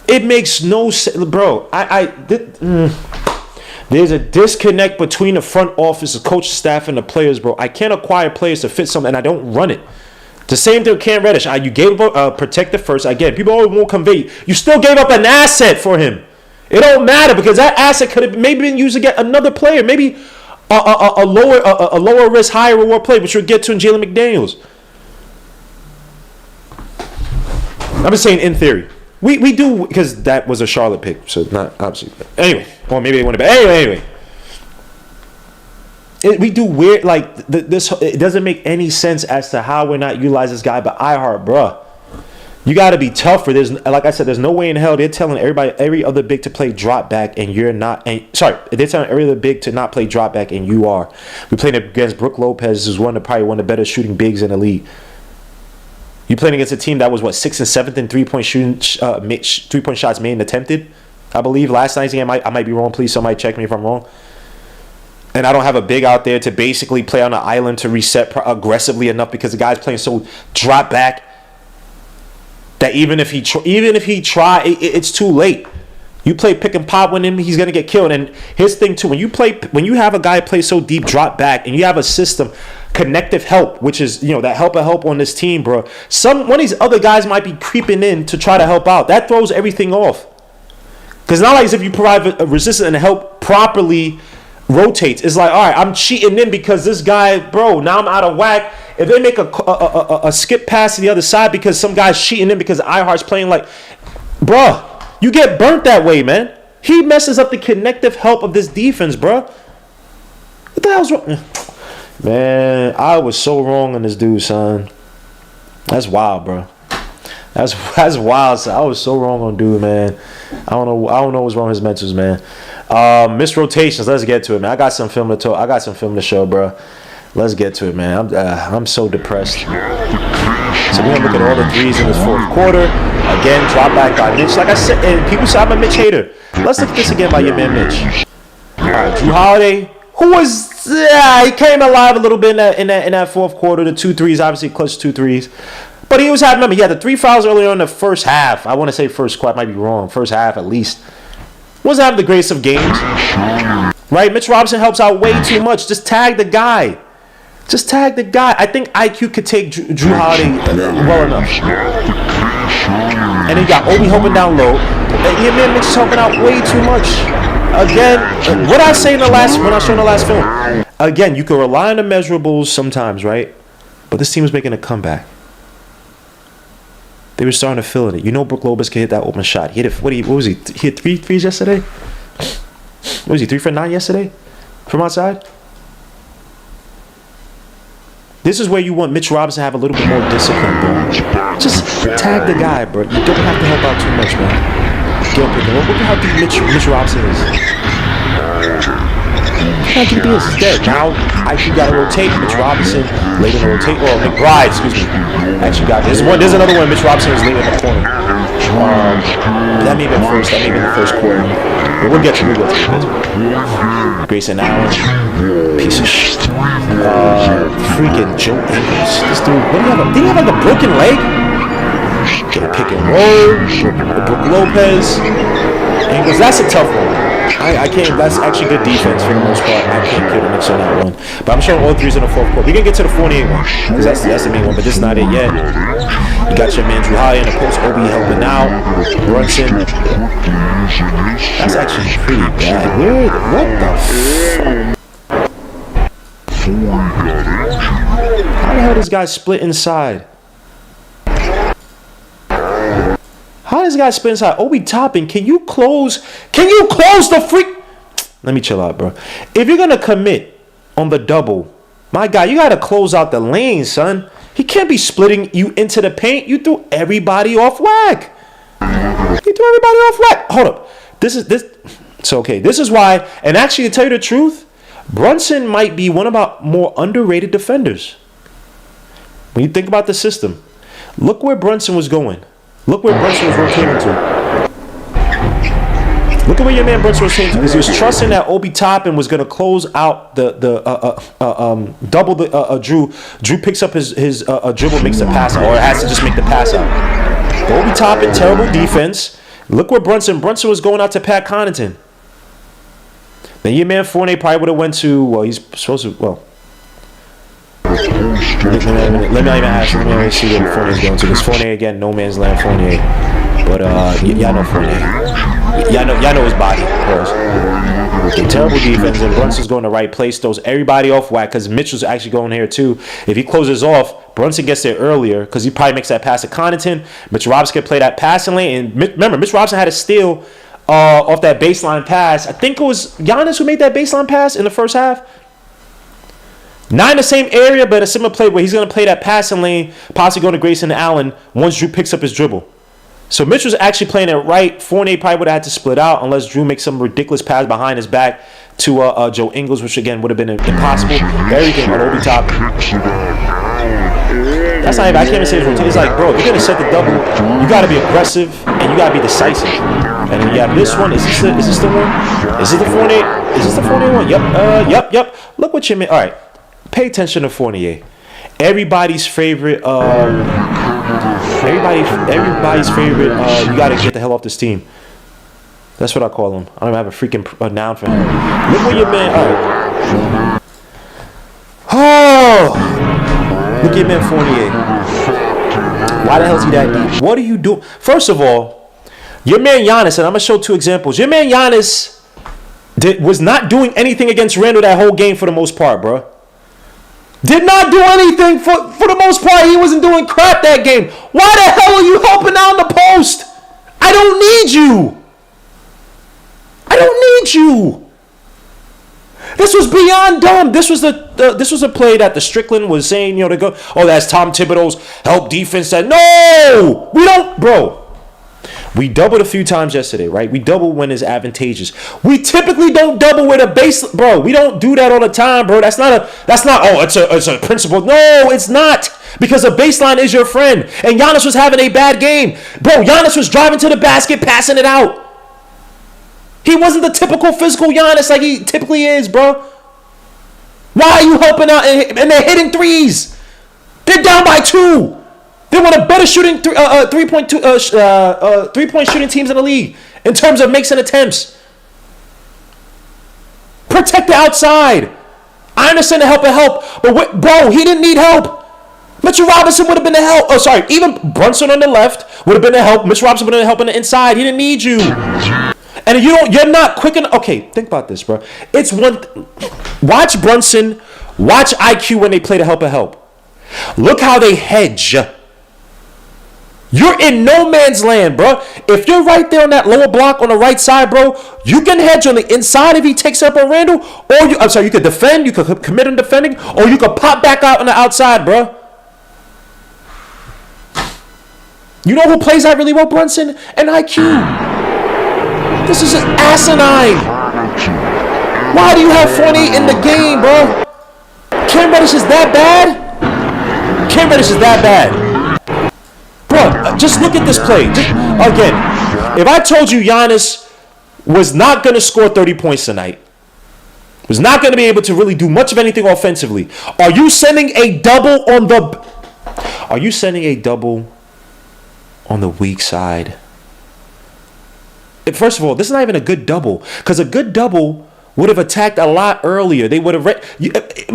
It makes no sense, bro. There's a disconnect between the front office, the coaching staff, and the players, bro. I can't acquire players to fit something, and I don't run it. The same thing with Cam Reddish. You gave up protected first. Again, people always won't convey. You still gave up an asset for him. It don't matter, because that asset could have maybe been used to get another player, maybe a lower risk, higher reward player, which we'll get to in Jalen McDaniels. I'm just saying in theory. We do, because that was a Charlotte pick, so not obviously. Anyway, or maybe they want to bet. Anyway. We do weird, like, this. It doesn't make any sense as to how we're not utilizing this guy, but iHeart, bruh. You got to be tougher. Like I said, there's no way in hell they're telling every other big to play drop back, and you're not. They're telling every other big to not play drop back, and you are. We playing against Brook Lopez, who's probably one of the better shooting bigs in the league. You playing against a team that was 6th and 7th in 3-point shooting, 3-point shots made and attempted, I believe. Last night's game, I might be wrong. Please, somebody check me if I'm wrong. And I don't have a big out there to basically play on the island to reset aggressively enough, because the guy's playing so drop back that even if he try, it's too late. You play pick and pop with him, he's gonna get killed. And his thing too, when you have a guy play so deep, drop back, and you have a system, connective help, which is that help on this team, bro. One of these other guys might be creeping in to try to help out. That throws everything off. Because not like as if you provide a resistance and help properly rotates. It's like, all right, I'm cheating in because this guy, bro, now I'm out of whack. If they make a skip pass to the other side because some guy's cheating in because iHeart's playing like, bro, you get burnt that way, man. He messes up the connective help of this defense, bro. What the hell's wrong? Man, I was so wrong on this dude, son. That's wild, bro. That's wild, son. I was so wrong on dude, man. I don't know what's wrong with his mentals, man. Missed rotations. Let's get to it, man. I got some film to show, bro. Let's get to it, man. I'm so depressed. So we're gonna look at all the threes in this fourth quarter. Again, drop back by Mitch. Like I said, and people say I'm a Mitch hater. Let's look at this again by your man Mitch. All right, Drew Holiday, who was he came alive a little bit in that fourth quarter. The 2 threes, obviously clutch 2 threes. But he had the 3 fouls earlier in the first half. I want to say first quarter, I might be wrong. First half at least. Wasn't having the greatest of games. Right? Mitch Robinson helps out way too much. Just tag the guy. I think IQ could take Drew Holiday well enough. And then you got Obi helping down low. Your man Mitch is helping out way too much. Again, what I say when I showed the last film. Again, you can rely on the measurables sometimes, right? But this team was making a comeback. They were starting to fill it. Brook Lopez could hit that open shot. He hit it. What was he? He hit 3 threes yesterday? What was he, 3 for 9 yesterday? From outside? This is where you want Mitch Robinson to have a little bit more discipline, bro. Just tag the guy, bro. You don't have to help out too much, man. Look at how deep Mitch Robinson is. How deep he is. He's dead. Now, IQ got to rotate. Mitch Robinson late in the rotate. Or McBride, excuse me. Actually got this one. There's another one. Mitch Robinson is late in the corner. That may be the first quarter. But we'll get to it. Grayson Allen. Piece of shit. freaking Joe Ingles. This dude, what do you have? Did he have like a broken leg? Get a pick and roll. Brook Lopez. Ingles, that's a tough one. I can't. That's actually good defense for the most part. I can't kill the Knicks on that one. But I'm showing all threes in the fourth quarter. We can get to the 48 one because that's the main one. But this is not it yet. You got your man Drew High in the post. Obi helping out. Brunson. That's actually pretty bad. What the How the hell this guy split inside? How does this guy split inside? Obi Toppin, can you close the freak? Let me chill out, bro. If you're gonna commit on the double, my guy, you gotta close out the lane, son. He can't be splitting you into the paint. You threw everybody off whack. Hold up. This. So okay, this is why. And actually, to tell you the truth, Brunson might be one of our more underrated defenders. When you think about the system, look where Brunson was going. Look where Brunson was rotating to. Look at where your man Brunson was rotating to, because he was trusting that Obi Toppin was going to close out the double the Drew. Drew picks up his dribble, makes the pass out, or has to just make the pass out. Obi Toppin, terrible defense. Look where Brunson was going out to Pat Connaughton. Then your man Fournier probably would have went to, well, he's supposed to, well. Let me not even ask. Let me see where Fournier's going to. Because Fournier, again, no man's land Fournier. But y'all know Fournier. Y'all know his body. Okay, terrible defense, and Brunson's going the right place. Throws everybody off whack because Mitchell's actually going here too. If he closes off, Brunson gets there earlier because he probably makes that pass to Connaughton. Mitch Robinson can play that passing lane. And remember, Mitch Robinson had a steal off that baseline pass. I think it was Giannis who made that baseline pass in the first half. Not in the same area, but a similar play where he's going to play that passing lane, possibly going to Grayson Allen once Drew picks up his dribble. So Mitchell's actually playing it right. Fournier probably would have had to split out unless Drew makes some ridiculous pass behind his back to Joe Ingles, which again would have been impossible. Everything on Obi Top. That's not even, I can't even say it's routine. It's like, bro, if you're going to set the double, you got to be aggressive and you got to be decisive. And then you have this one. Is this the one? Is it the Fournier? Is this the Fournier one? Yep. Look what you mean. All right. Pay attention to Fournier. Everybody's favorite. Everybody's favorite. You gotta get the hell off this team. That's what I call him. I don't even have a freaking noun for him. Look where your man. All right. Oh, look at your man Fournier. Why the hell is he that deep? What are you doing? First of all, your man Giannis, and I'm gonna show two examples. Your man Giannis was not doing anything against Randle that whole game for the most part, bro. Did not do anything for the most part. He wasn't doing crap that game. Why the hell are you helping out in the post? I don't need you. This was beyond dumb. This was a play that the Strickland was saying, to go, oh, that's Tom Thibodeau's help defense. That no, we don't, bro. We doubled a few times yesterday, right? We double when it's advantageous. We typically don't double with a base, bro. We don't do that all the time, bro. That's not. Oh, it's a principle. No, it's not, because a baseline is your friend. And Giannis was having a bad game, bro. Giannis was driving to the basket, passing it out. He wasn't the typical physical Giannis like he typically is, bro. Why are you helping out and they're hitting threes? They're down by 2. They're one of the better shooting three-point shooting teams in the league in terms of makes and attempts. Protect the outside. I understand the help, but bro, he didn't need help. Mitchell Robinson would have been the help. Oh, sorry. Even Brunson on the left would have been the help. Mitchell Robinson would have been the help on the inside. He didn't need you. And you're not quick enough. Okay, think about this, bro. It's one. Watch Brunson. Watch IQ when they play the help. Look how they hedge. You're in no man's land, bro. If you're right there on that lower block on the right side, bro, you can hedge on the inside if he takes up on Randle, or you could defend, you could commit on defending, or you could pop back out on the outside, bro. You know who plays that really well, Brunson? And IQ. This is just asinine. Why do you have Fournier in the game, bro? Cam Reddish is that bad? Bro, just look at this play. Again, if I told you Giannis was not going to score 30 points tonight, Was not going to be able to really do much of anything offensively. Are you sending a double on the... Are you sending a double on the weak side? First of all, this is not even a good double. Because a good double would have attacked a lot earlier. They would have... I'm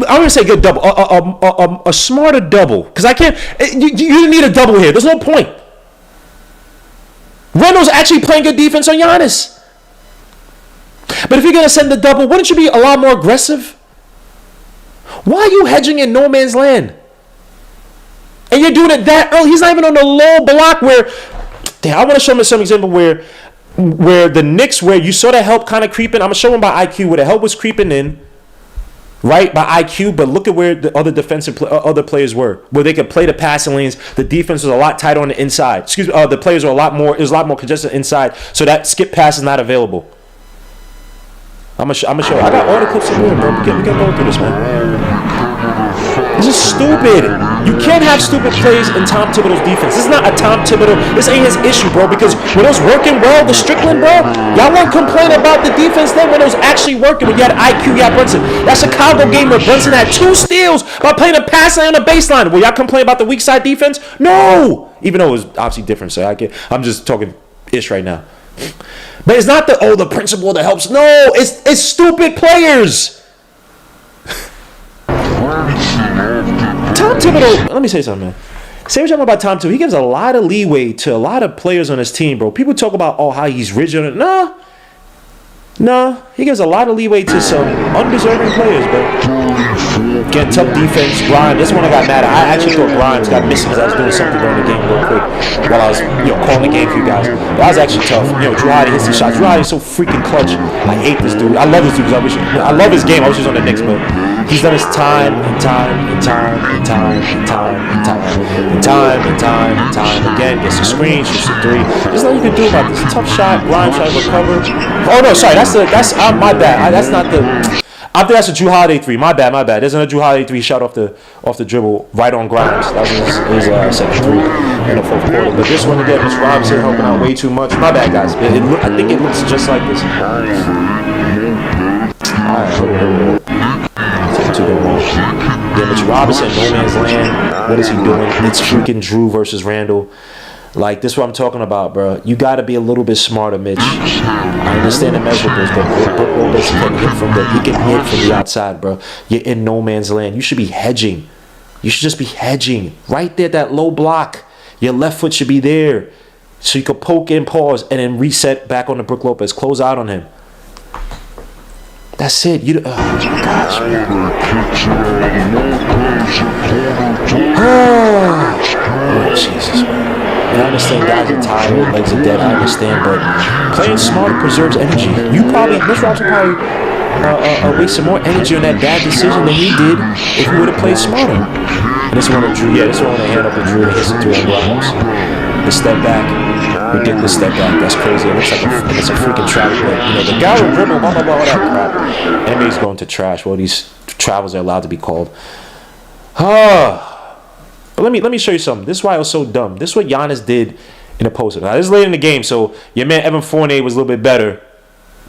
going to say good double. A smarter double. Because I can't... You didn't need a double here. There's no point. Randall's actually playing good defense on Giannis. But if you're going to send the double, wouldn't you be a lot more aggressive? Why are you hedging in no man's land? And you're doing it that early. He's not even on the low block where... Damn, I want to show him some example where the Knicks, where you saw the help kind of creeping. I'm going to show him by IQ where the help was creeping in. Right? By IQ. But look at where the other other players were. Where they could play the passing lanes. The defense was a lot tighter on the inside. The players were a lot more congested inside. So that skip pass is not available. I'm gonna show you. I got all the clips in here, bro. We can go through this, man. This is stupid. You can't have stupid plays in Tom Thibodeau's defense. This is not a Tom Thibodeau. This ain't his issue, bro. Because when it was working well, the Strickland, bro, y'all won't complain about the defense then when it was actually working. When you had IQ, you had Brunson. That Chicago game where Brunson had 2 steals by playing a pass line on the baseline. Will y'all complain about the weak side defense? No. Even though it was obviously different, so I'm just talking ish right now. But it's not the principle that helps. No, it's stupid players. Tom Thibodeau, let me say something, man. Say what you want about Tom Thibodeau. He gives a lot of leeway to a lot of players on his team, bro. People talk about, how he's rigid on it. No, he gives a lot of leeway to some undeserving players, bro. Again, tough defense. Grimes, this one I got mad at. I actually thought Grimes got missing because I was doing something during the game real quick while I was, calling the game for you guys. But that was actually tough. Drew Holiday hits the shots. Drew Holiday is so freaking clutch. I hate this dude. I love this dude because I love his game. I wish he was on the Knicks, but he's done his time and time and time and time and time and time and time and time and time again. Gets a screen, shoots a 3. There's nothing you can do about this. Tough shot. Grimes trying to recover. Oh no, sorry. That's my bad. That's not the. I think that's a Drew Holiday 3. My bad. There's another Drew Holiday 3 shot off the dribble right on Grimes. That was his second 3 in the fourth quarter. But this one again, Mr. Robinson helping out way too much. My bad, guys. I think it looks just like this. Alright. Yeah, Mr. Robinson, no man's land. What is he doing? It's freaking Drew versus Randall. Like, this is what I'm talking about, bro. You got to be a little bit smarter, Mitch. I understand the measurables, but Brook Lopez can hit from the outside, bro. You're in no man's land. You should be hedging. You should just be hedging. Right there, that low block. Your left foot should be there. So you could poke in, pause, and then reset back on the Brook Lopez. Close out on him. That's it. Oh, my gosh, man. Oh, Jesus, man. I understand guys are tired, legs are dead, I understand, but playing smart preserves energy. Mitch Robinson probably wasted more energy on that bad decision than he did if he would have played smarter. And this one with Drew, this one with a hand up with Drew and hits it through on Grimes. The step back, ridiculous step back, that's crazy. It looks like it's a freaking travel play. The guy will dribble, blah, blah, blah, all that crap. NBA's going to trash. Well, these travels are allowed to be called. But let me show you something. This is why it was so dumb. This is what Giannis did in the post. Now, this is late in the game, so your man Evan Fournier was a little bit better.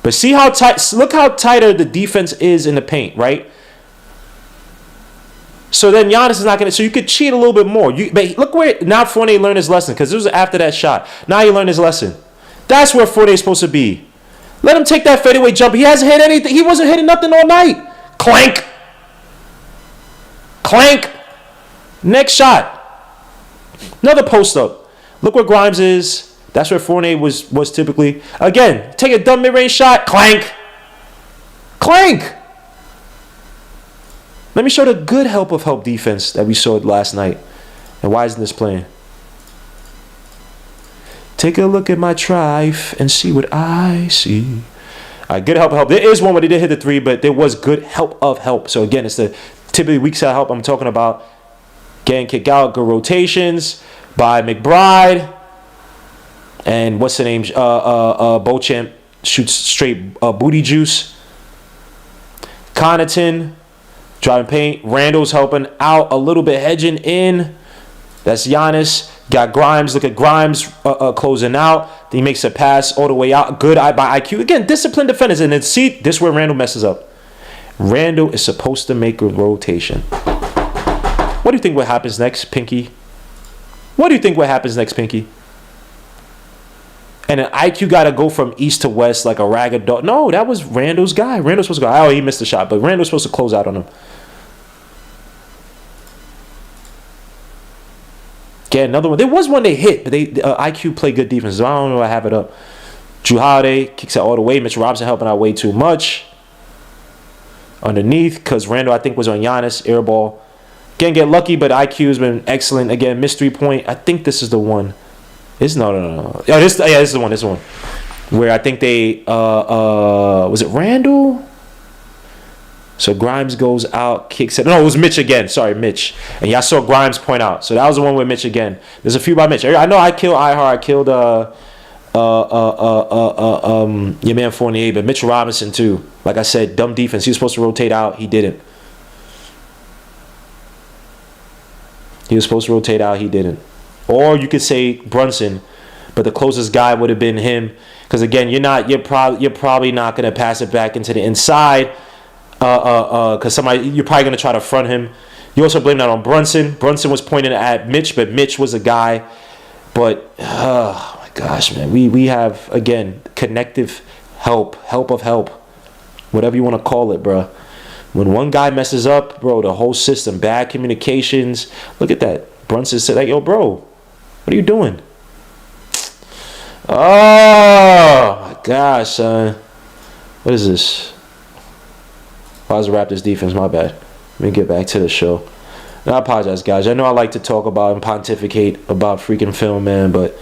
But see how tight, look how tighter the defense is in the paint, right? So then Giannis is not going to, so you could cheat a little bit more. But look where, now Fournier learned his lesson, because it was after that shot. Now he learned his lesson. That's where Fournier is supposed to be. Let him take that fadeaway jump. He hasn't hit anything. He wasn't hitting nothing all night. Clank. Clank. Next shot. Another post up. Look where Grimes is. That's where Fournier was typically. Again, take a dumb mid-range shot. Clank. Clank. Let me show the good help defense that we saw last night. And why isn't this playing? Take a look at my trife and see what I see. All right, good help. There is one where they did hit the 3, but there was good help. So again, it's the typically weak side help I'm talking about. Getting kicked out, good rotations by McBride. And what's the name? Beauchamp shoots straight booty juice. Connaughton driving paint. Randall's helping out a little bit, hedging in. That's Giannis. Got Grimes. Look at Grimes closing out. Then he makes a pass all the way out. Good eye by IQ. Again, disciplined defenders. And then see, this is where Randall messes up. Randall is supposed to make a rotation. What do you think what happens next, Pinky? What do you think what happens next, Pinky? And an IQ got to go from east to west like a ragged dog. No, that was Randall's guy. Randall's supposed to go. Oh, he missed the shot, but Randall's supposed to close out on him. Get another one. There was one they hit, but IQ played good defense. So I don't know. I have it up. Drew Holiday kicks it all the way. Mitch Robinson helping out way too much. Underneath, because Randall, I think, was on Giannis. Air ball. Again, get lucky, but IQ has been excellent. Again, missed 3-point. I think this is the one. No. Yeah, this is the one. This is the one. Where I think they was it Randall? So Grimes goes out, kicks it. No, it was Mitch again. Sorry, Mitch. And y'all saw Grimes point out. So that was the one with Mitch again. There's a few by Mitch. I know I killed Ihar. I killed your man Fournier, but Mitchell Robinson too. Like I said, dumb defense. He was supposed to rotate out. He didn't. He didn't. Or you could say Brunson, but the closest guy would have been him. Because again, you're probably not gonna pass it back into the inside. Because you're probably gonna try to front him. You also blame that on Brunson. Brunson was pointing at Mitch, but Mitch was a guy. But oh my gosh, man, we have again connective help, whatever you want to call it, bro. When one guy messes up, bro, the whole system, bad communications. Look at that. Brunson said, like, yo, bro, what are you doing? Oh, my gosh, son. What is this? How's the Raptors defense? My bad. Let me get back to the show. And I apologize, guys. I know I like to talk about and pontificate about freaking film, man, but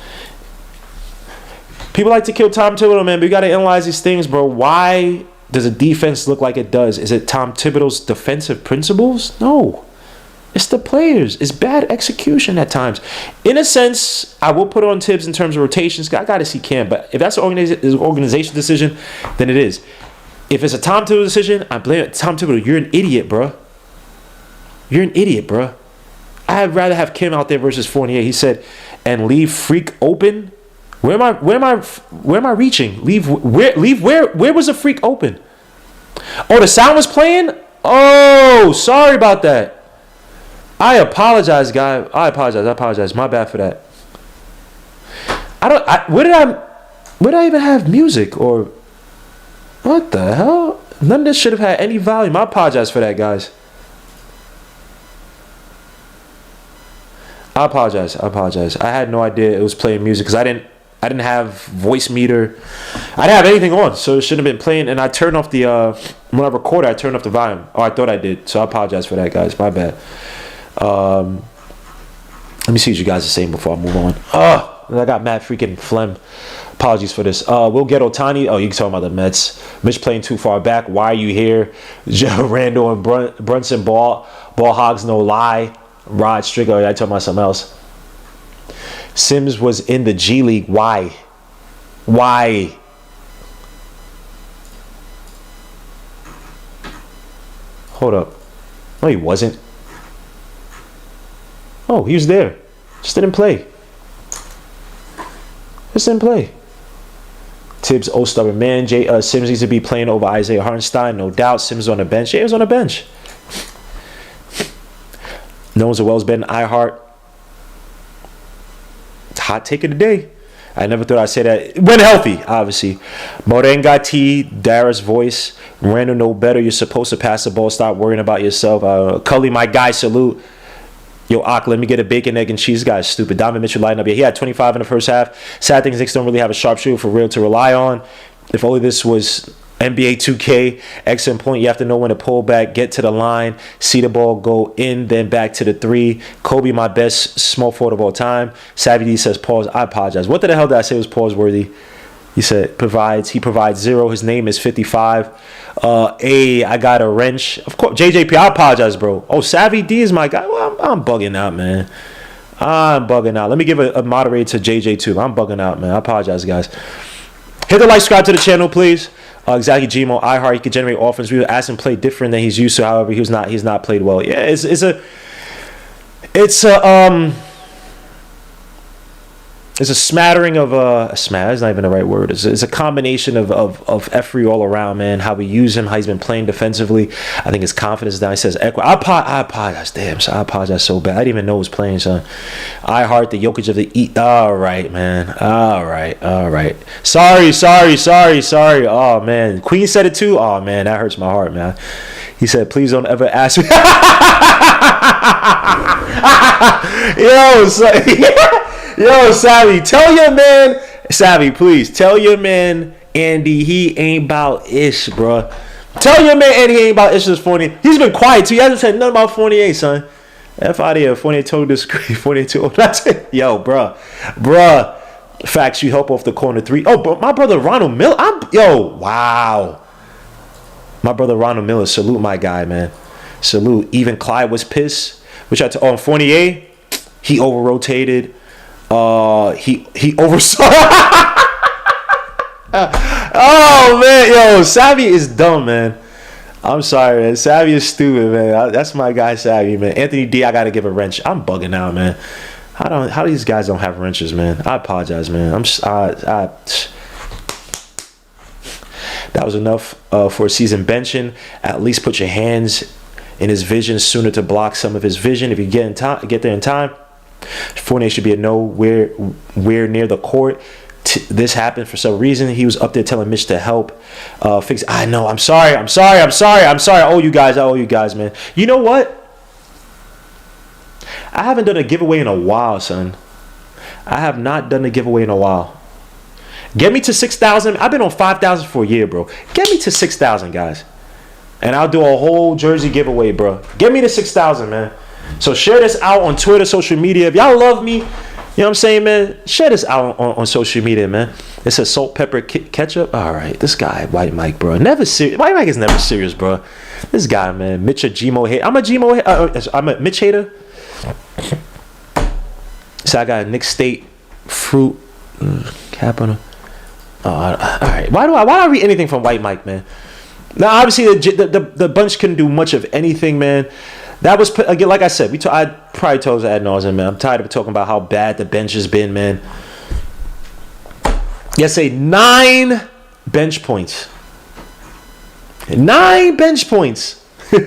people like to kill Tom Thibodeau, man, but you got to analyze these things, bro. Why does a defense look like it does? Is it Tom Thibodeau's defensive principles? No. It's the players. It's bad execution at times. In a sense, I will put on Thibs in terms of rotations. I got to see Cam. But if that's an organization decision, then it is. If it's a Tom Thibodeau decision, I blame it. Tom Thibodeau, you're an idiot, bro. You're an idiot, bro. I'd rather have Kim out there versus Fournier. He said, and leave Freak open. Where am I reaching? Leave where was the Freak open? Oh, the sound was playing? Oh, sorry about that. I apologize, guy. I apologize. My bad for that. Where did I even have music or what the hell? None of this should have had any volume. I apologize for that, guys. I apologize. I had no idea it was playing music because I didn't have voice meter. I didn't have anything on, so it shouldn't have been playing. And I turned off the when I recorded, I turned off the volume. Oh, I thought I did. So I apologize for that, guys. My bad. Let me see what you guys are saying before I move on. I got mad freaking phlegm. Apologies for this. We'll get Otani. Oh, you can talk about the Mets. Mitch playing too far back. Why are you here? Randall and Brunson ball hogs no lie. Rod Stricker. I talking about something else. Sims was in the G League. Why? Hold up. No, he wasn't. Oh, he was there. Just didn't play. Thibs, oh stubborn man. Sims needs to be playing over Isaiah Hartenstein, no doubt. Sims on the bench. Yeah, he was on the bench. No one's as well as Ben Ihart. Hot take of the day. I never thought I'd say that. When healthy, obviously. Morenga T, Dara's voice. Randall know better. You're supposed to pass the ball. Stop worrying about yourself. Cully, my guy, salute. Yo, Ak, let me get a bacon, egg, and cheese. This guy's stupid. Donovan Mitchell lighting up. Yeah, he had 25 in the first half. Sad thing is Knicks don't really have a sharpshooter for real to rely on. If only this was NBA 2K. Excellent point. You have to know when to pull back, get to the line, see the ball go in, then back to the three. Kobe, my best small forward of all time. Savvy D says pause. I apologize. What the hell did I say was pause worthy? He said he provides 0. His name is 55. I got a wrench. Of course, JJP, I apologize, bro. Oh, Savvy D is my guy. Well, I'm bugging out, man. I'm bugging out. Let me give a moderator to JJ too. I'm bugging out, man. I apologize, guys. Hit the like, subscribe to the channel, please. Exactly, Gmo, iHeart, he could generate offense. We would ask him play different than he's used to. However, he's not played well. Yeah, It's a smattering of that's not even the right word. It's a combination of effery all around, man. How we use him, how he's been playing defensively. I think his confidence is down. He says, I apologize. Damn, so I apologize so bad. I didn't even know he was playing, son. I heart the Jokic of the East. All right, man. All right. Sorry. Oh, man. Queen said it too. Oh, man, that hurts my heart, man. He said, please don't ever ask me. Yo, Savvy, tell your man, please, tell your man, Andy, he ain't about ish, bro. Tell your man, Andy, he ain't about ish this Fournier. He's been quiet, too. He hasn't said nothing about Fournier, son. F out of here. Fournier totally disagree. Fournier too. That's it. Yo, bruh. Facts, you help off the corner 3. Oh, but my brother Ronald Miller. Wow. My brother Ronald Miller, salute my guy, man. Salute. Even Clyde was pissed. Which on Fournier, he over-rotated. He oversaw. Oh man, yo, Savvy is dumb, man. I'm sorry, man. Savvy is stupid, man. That's my guy, Savvy, man. Anthony D, I gotta give a wrench. I'm bugging out, man. How these guys don't have wrenches, man? I apologize, man. That was enough for a season benching. At least put your hands in his vision sooner to block some of his vision. If you get there in time. Fournier should be nowhere near the court. This happened for some reason. He was up there telling Mitch to help fix. I know. I'm sorry. I owe you guys, man. You know what? I haven't done a giveaway in a while, son. I have not done a giveaway in a while. Get me to 6,000. I've been on 5,000 for a year, bro. Get me to 6,000, guys, and I'll do a whole jersey giveaway, bro. Get me to 6,000, man. So share this out on Twitter, social media. If y'all love me, you know what I'm saying, man? Share this out on social media, man. It says salt, pepper, ketchup. All right, this guy, White Mike, bro. Never serious. White Mike is never serious, bro. This guy, man. Mitch a Gmo hater. I'm a Gmo hater. I'm a Mitch hater. So I got a Nick State fruit cap on him. All right. Why do I read anything from White Mike, man? Now, obviously, the bunch couldn't do much of anything, man. That was, again, like I said, I probably told us ad nauseum, man. I'm tired of talking about how bad the bench has been, man. Yesterday, 9 bench points. 9 bench points. You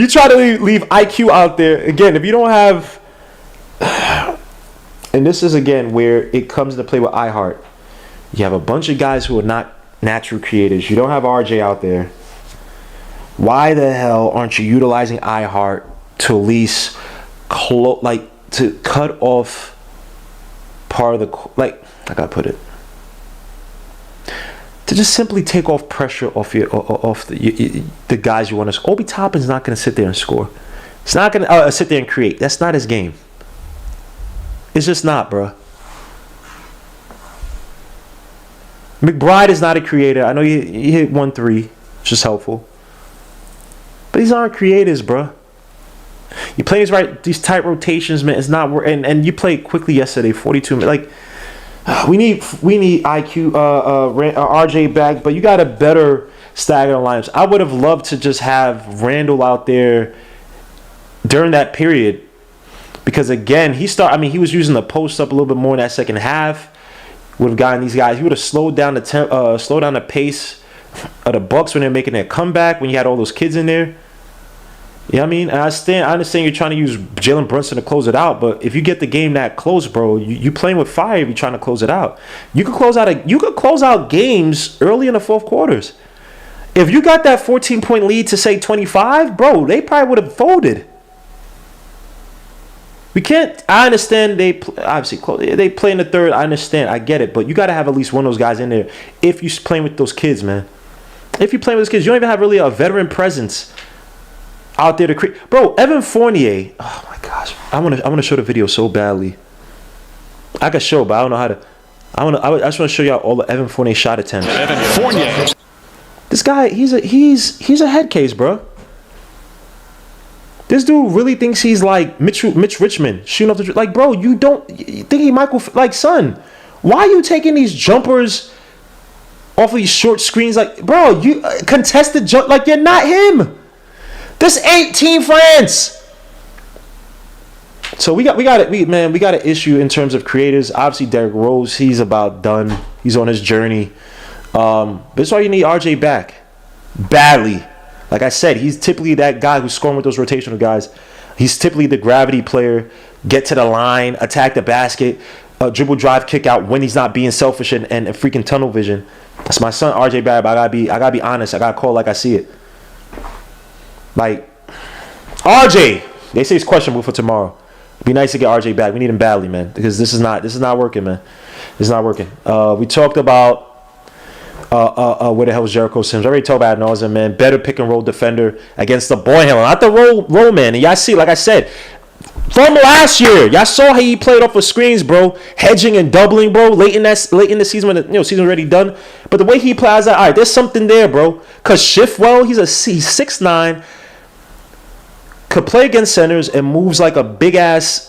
try to leave IQ out there. Again, if you don't have... And this is, again, where it comes into play with iHeart. You have a bunch of guys who are not natural creators. You don't have RJ out there. Why the hell aren't you utilizing iHeart to at least to cut off part of the I gotta put it, to just simply take off pressure off the guys you want to. Obi Toppin's not gonna sit there and score. He's not gonna sit there and create. That's not his game. It's just not, bro. McBride is not a creator. I know he hit 1-3, which is helpful. But these aren't creators, bro. You play these tight rotations, man. It's not and you played quickly yesterday, 42 minutes. We need IQ RJ back, but you got a better stagger lineups. I would have loved to just have Randall out there during that period, because again, he was using the post up a little bit more in that second half. Would have gotten these guys. He would have slowed down the pace of the Bucks when they're making their comeback, when you had all those kids in there. You know what I mean? And I understand you're trying to use Jalen Brunson to close it out, but if you get the game that close, bro, you playing with fire if you're trying to close it out. You could close out games early in the fourth quarters. If you got that 14-point lead to, say, 25, bro, they probably would have folded. We can't. I understand they play in the third. I understand. I get it. But you got to have at least one of those guys in there if you're playing with those kids, man. If you're playing with those kids, you don't even have really a veteran presence out there to create. Bro, Evan Fournier. Oh my gosh, I want to show the video so badly. I can show, but I don't know how to. I just want to show y'all all the Evan Fournier shot attempts. Evan Fournier. This guy, he's a head case, bro. This dude really thinks he's like Mitch Richmond shooting off the bro. You think he Michael? Son, why are you taking these jumpers off of these short screens? Bro, you contested jump you're not him. This ain't Team France. So we got an issue in terms of creators. Obviously, Derrick Rose, he's about done. He's on his journey. But that's why you need RJ back badly. Like I said, he's typically that guy who's scoring with those rotational guys. He's typically the gravity player. Get to the line, attack the basket, dribble, drive, kick out when he's not being selfish and freaking tunnel vision. That's my son, RJ Barrett. But I gotta be honest. I gotta call like I see it. Like RJ, they say it's questionable for tomorrow. It'd be nice to get RJ back. We need him badly, man, because this is not working, man. It's not working. We talked about where the hell was Jericho Sims? I already talked about Nauseam, man. Better pick and roll defender against the boy handler, not the roll man. And y'all see, like I said, from last year, y'all saw how he played off of screens, bro, hedging and doubling, bro, late in the season when the season already done. But the way he plays, all right, there's something there, bro. Cause shift well, he's 6'9", could play against centers and moves like a big ass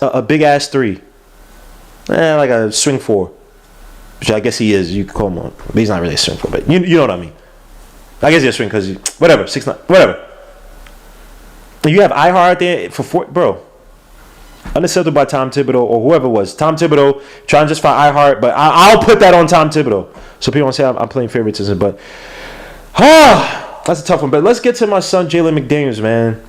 three, like a swing four, which I guess he is. You could call him one, but he's not really a swing four. But you know what I mean. I guess he's a swing because whatever 6'9", whatever. And you have iHeart there for four, bro. Unacceptable by Tom Thibodeau or whoever it was. Tom Thibodeau trying to justify iHeart, but I'll put that on Tom Thibodeau. So people don't say I'm playing favoritism, but that's a tough one. But let's get to my son Jalen McDaniels, man.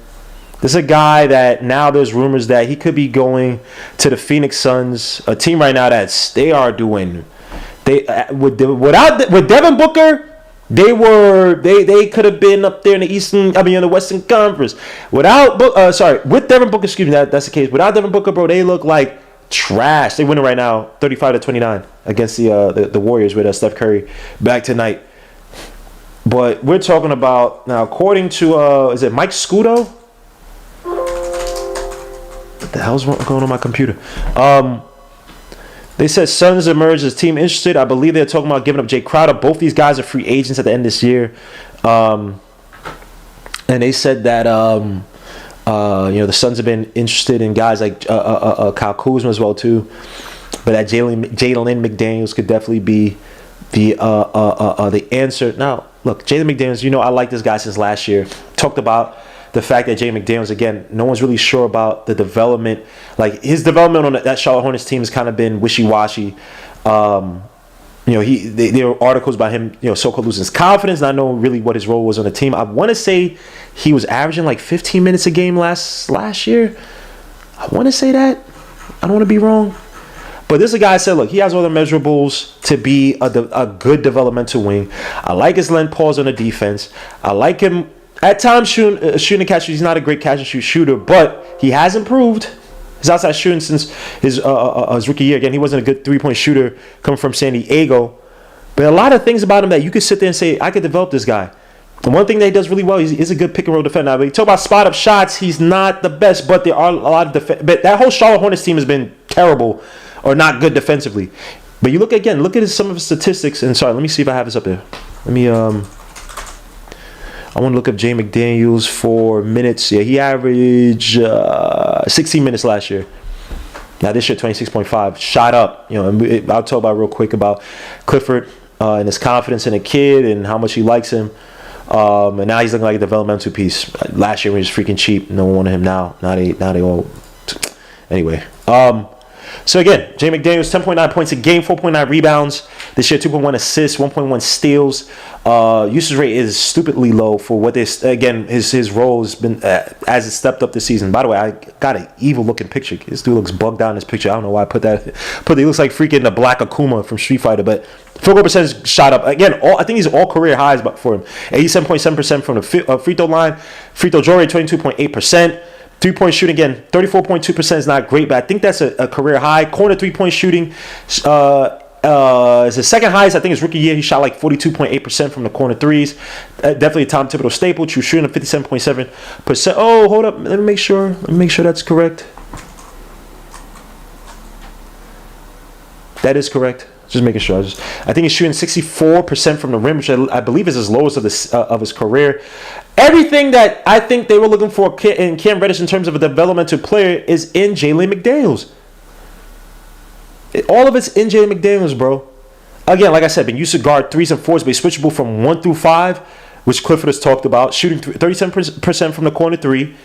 This is a guy that now there's rumors that he could be going to the Phoenix Suns, a team right now they are doing. With Devin Booker. They could have been up there in the Western Conference. With Devin Booker, excuse me, that's the case. Without Devin Booker, bro, they look like trash. They winning right now, 35-29 against the Warriors with Steph Curry back tonight. But we're talking about now, according to is it Mike Scudo? What the hell's going on my computer? They said Suns emerged as team interested. I believe they're talking about giving up Jay Crowder. Both these guys are free agents at the end of this year. And they said that the Suns have been interested in guys like Kyle Kuzma as well too. But that Jalen McDaniels could definitely be the answer. Now, look, Jalen McDaniels, I like this guy since last year. Talked about the fact that Jalen McDaniels, again, no one's really sure about the development. Like, his development on that Charlotte Hornets team has kind of been wishy-washy. There were articles about him, so-called losing his confidence, not knowing really what his role was on the team. I want to say he was averaging like 15 minutes a game last year. I want to say that. I don't want to be wrong. But this is a guy said, look, he has all the measurables to be a good developmental wing. I like his length pause on the defense. I like him at times shooting and catch. He's not a great catch and shoot shooter, but he has improved his outside shooting since his rookie year. Again, he wasn't a good three-point shooter coming from San Diego. But a lot of things about him that you could sit there and say, I could develop this guy. And one thing that he does really well, he's a good pick-and-roll defender. Now, when you talk about spot-up shots, he's not the best, but there are a lot of but that whole Charlotte Hornets team has been terrible or not good defensively. But you look at some of his statistics. And sorry, let me see if I have this up there. I want to look up Jay McDaniels for minutes. Yeah, he averaged 16 minutes last year. Now this year, 26.5. Shot up. And I'll talk about real quick about Clifford and his confidence in a kid and how much he likes him. And now he's looking like a developmental piece. Last year he was freaking cheap. No one wanted him now. Now they all. Anyway. So again, Jay McDaniels, 10.9 points a game, 4.9 rebounds. This year, 2.1 assists, 1.1 steals. Usage rate is stupidly low for what this. Again, his role has been as it stepped up this season. By the way, I got an evil looking picture. This dude looks bugged out in this picture. I don't know why I put that. But he looks like freaking the Black Akuma from Street Fighter. But field goal percentage shot up again. I think these are all career highs, but for him, 87.7% from the free throw line. Free throw draw rate 22.8%. 3-point shooting, again, 34.2% is not great, but I think that's a career high. Corner 3-point shooting is the second highest. I think his rookie year, he shot like 42.8% from the corner threes. Definitely a Tom Thibodeau staple. True shooting of 57.7%. Oh, hold up. Let me make sure that's correct. That is correct. Just making sure. I think he's shooting 64% from the rim, which I believe is his lowest of his career. Everything that I think they were looking for in Cam Reddish in terms of a developmental player is in Jalen McDaniels. All of it's in Jalen McDaniels, bro. Again, like I said, been used to guard threes and fours, but he's switchable from 1 through 5, which Clifford has talked about. Shooting 37% from the corner three.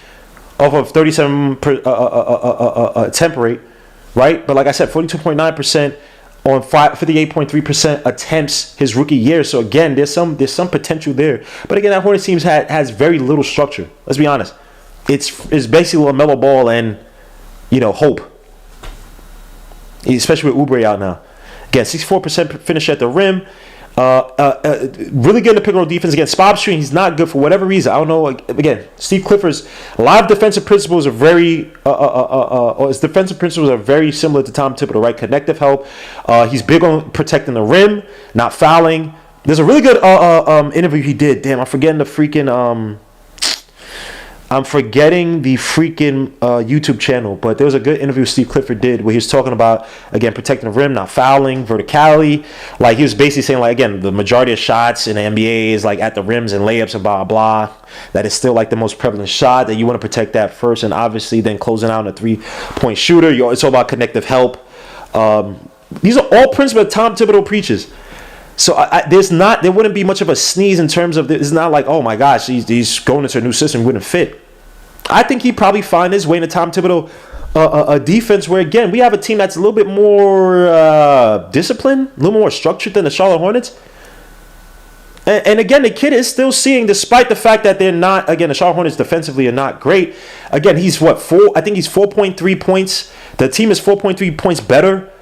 off of 37 attempt rate, right? But like I said, 42.9% on 58.3% attempts his rookie year. So again, there's some potential there. But again, that Hornets team has very little structure. Let's be honest. It's basically LaMelo Ball and hope. Especially with Oubre out now. Again, 64% finish at the rim. Really good in the pick and roll defense. Again, spot shooting, he's not good for whatever reason. I don't know. Again, Steve Clifford's a lot of defensive principles are very his defensive principles are very similar to Tom Thibodeau, right? Connective help. He's big on protecting the rim, not fouling. There's a really good interview he did. Damn, I'm forgetting the freaking YouTube channel, but there was a good interview Steve Clifford did where he was talking about, again, protecting the rim, not fouling, verticality. Like, he was basically saying, like, again, the majority of shots in the NBA is, like, at the rims and layups and blah, blah. That is still, like, the most prevalent shot, that you want to protect that first, and obviously then closing out on a three-point shooter. It's all about connective help. These are all principles that Tom Thibodeau preaches. So there wouldn't be much of a sneeze in terms of, it's not like, oh my gosh, he's going into a new system, wouldn't fit. I think he'd probably find his way in a Tom Thibodeau a defense where, again, we have a team that's a little bit more disciplined, a little more structured than the Charlotte Hornets. And again, the kid is still seeing, despite the fact that they're not, again, the Charlotte Hornets defensively are not great. Again, he's I think he's 4.3 points. The team is 4.3 points better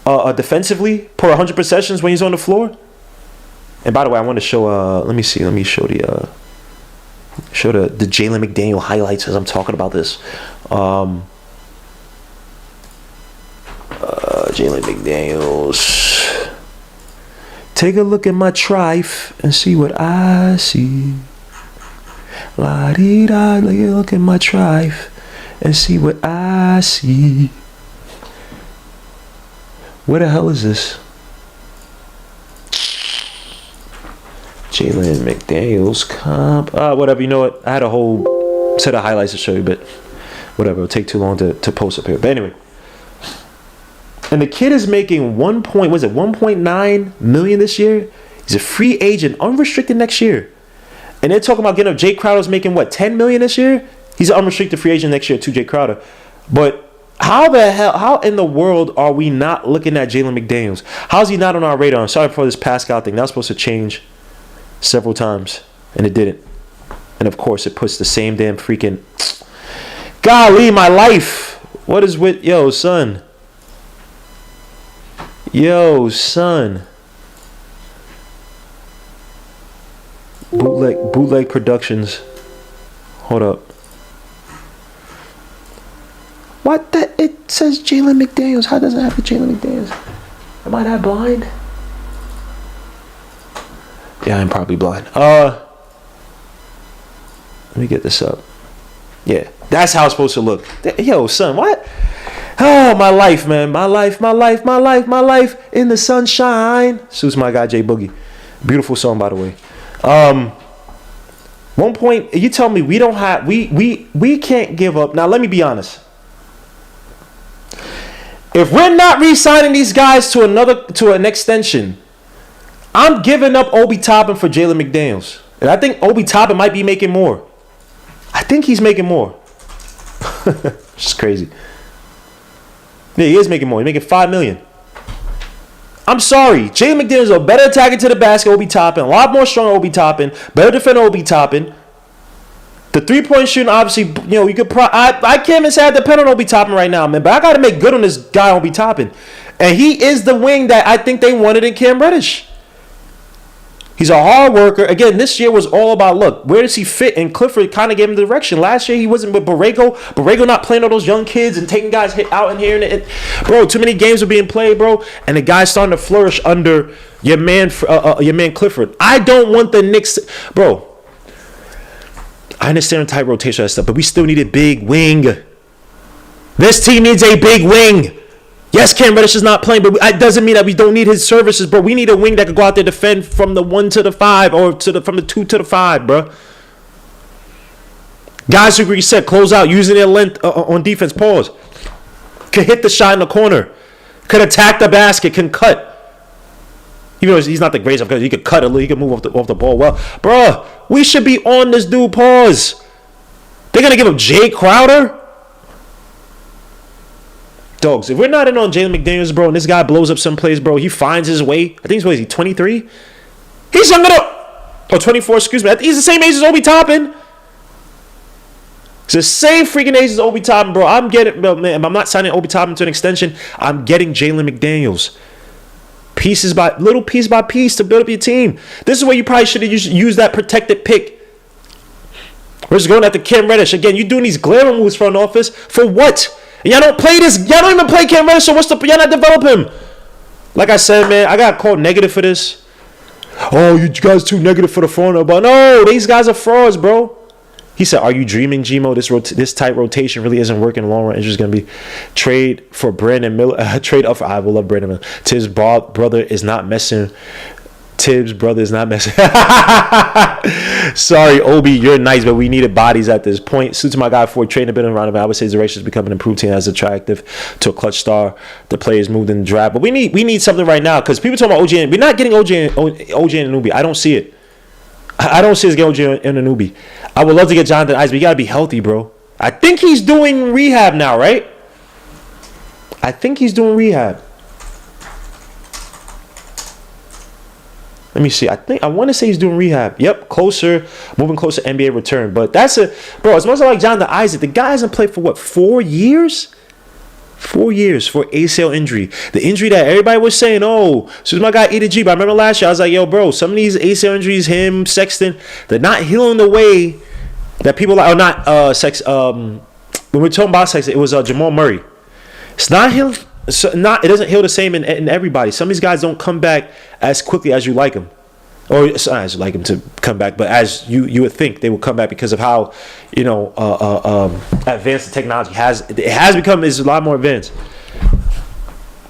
defensively per 100 possessions when he's on the floor. And by the way, I want to show, let me show the Jalen McDaniels highlights as I'm talking about this. Jalen McDaniels. Take a look at my trife and see what I see. La-dee-da, look at my trife and see what I see. Where the hell is this? Jalen McDaniels comp. Whatever, you know what? I had a whole set of highlights to show you, but whatever. It'll take too long to post up here. But anyway. And the kid is making 1.9 million this year. He's a free agent, unrestricted next year. And they're talking about getting up. Jay Crowder's making 10 million this year? He's an unrestricted free agent next year too, Jay Crowder. But how in the world are we not looking at Jalen McDaniels? How's he not on our radar? I'm sorry for this Pascal thing. That was supposed to change several times, and it didn't. And of course, it puts the same damn freaking... Golly, my life! What is with... Yo, son. Bootleg Productions. Hold up. What the? It says Jalen McDaniels. How does it have the Jalen McDaniels? Am I that blind? Yeah, I'm probably blind. Let me get this up. Yeah, that's how it's supposed to look. Yo, son, what? Oh, my life, man. My life in the sunshine. Suits my guy, J Boogie. Beautiful song, by the way. One point, you tell me we don't have, we can't give up. Now, let me be honest. If we're not re-signing these guys to an extension, I'm giving up Obi Toppin for Jalen McDaniels. And I think Obi Toppin might be making more. I think he's making more. It's crazy. Yeah, he is making more. He's making $5 million. I'm sorry. Jalen McDaniels is a better attacker to the basket, Obi Toppin. A lot more strong Obi Toppin. Better defender, Obi Toppin. The three-point shooting, obviously, you could I can't even say I depend on Obi Toppin right now, man. But I got to make good on this guy, Obi Toppin. And he is the wing that I think they wanted in Cam Reddish. He's a hard worker. Again, this year was all about, look, where does he fit? And Clifford kind of gave him the direction. Last year, he wasn't with Borrego. Borrego not playing all those young kids and taking guys out in here. Bro, too many games were being played, bro. And the guy's starting to flourish under your man Clifford. I don't want the Knicks. Bro, I understand tight rotation and stuff, but we still need a big wing. This team needs a big wing. Yes, Cam Reddish is not playing, but it doesn't mean that we don't need his services, bro. We need a wing that could go out there and defend from the 1 to the 5 or from the 2 to the 5, bro. Guys who reset, close out, using their length on defense, pause. Could hit the shot in the corner. Could attack the basket, can cut. Even though he's not the greatest, because he could cut a little, he could move off the ball well. Bro, we should be on this dude, pause. They're going to give up Jay Crowder? Dogs, if we're not in on Jalen McDaniels, bro, and this guy blows up some plays, bro, he finds his way. I think he's 23? He's younger up. Or 24, excuse me. He's the same age as Obi Toppin. It's the same freaking age as Obi Toppin, bro. I'm getting, bro, man, I'm not signing Obi Toppin to an extension. I'm getting Jalen McDaniels. Little piece by piece to build up your team. This is where you probably should have used that protected pick. We're just going after Cam Reddish. Again, you doing these glamour moves front office for what? Y'all don't play this. Y'all don't even play Cam Reddish, so what's the... Y'all not develop him. Like I said, man, I got called negative for this. Oh, you guys too negative for the front. But no, these guys are frauds, bro. He said, are you dreaming, Gmo? This tight rotation really isn't working in the long run. It's just going to be trade for Brandon Miller. Trade up for... I will love Brandon Miller. Thibs' brother is not messing... Thibs' brother is not messing. Sorry, Obi, you're nice, but we needed bodies at this point. Suits my guy for trading a bit around. I would say Zeracious has become an improved team as attractive to a clutch star. The players moved in the draft, but we need something right now because people talking about OJ. We're not getting OJ and Anunoby. I don't see it. I don't see us getting OJ and Anunoby. I would love to get Jonathan Isaac, but you gotta be healthy, bro. I think he's doing rehab now, right? I think he's doing rehab. Let me see. I want to say he's doing rehab. Yep, moving closer to NBA return. But that's bro, as much as I like Jonathan Isaac, the guy hasn't played for what, 4 years? 4 years for ACL injury. The injury that everybody was saying, oh, so my guy E2G. But I remember last year, I was like, yo, bro, some of these ACL injuries, him, Sexton, they're not healing the way that people like, or not when we're talking about Sexton, it was Jamal Murray. It's not healing. So it doesn't heal the same in everybody. Some of these guys don't come back as quickly as you like them, or as you like them to come back, but as you would think they will come back because of how advanced the technology has. It has become is a lot more advanced.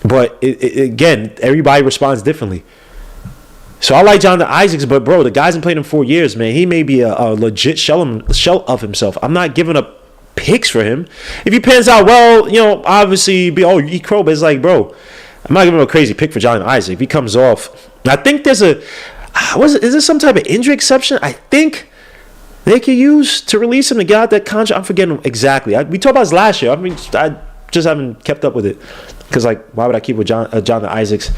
But again, everybody responds differently. So I like Jonathan Isaacs, but bro, the guy's been playing in 4 years, man. He may be a legit shell of himself. I'm not giving up picks for him. If he pans out well, obviously eat crow, but it's like, bro, I'm not giving him a crazy pick for Jonathan Isaac. If he comes off, I think there's is there some type of injury exception I think they could use to release him to get out that contract. I'm forgetting exactly. We talked about this last year. I mean, I just haven't kept up with it because, like, why would I keep with Jonathan Isaacs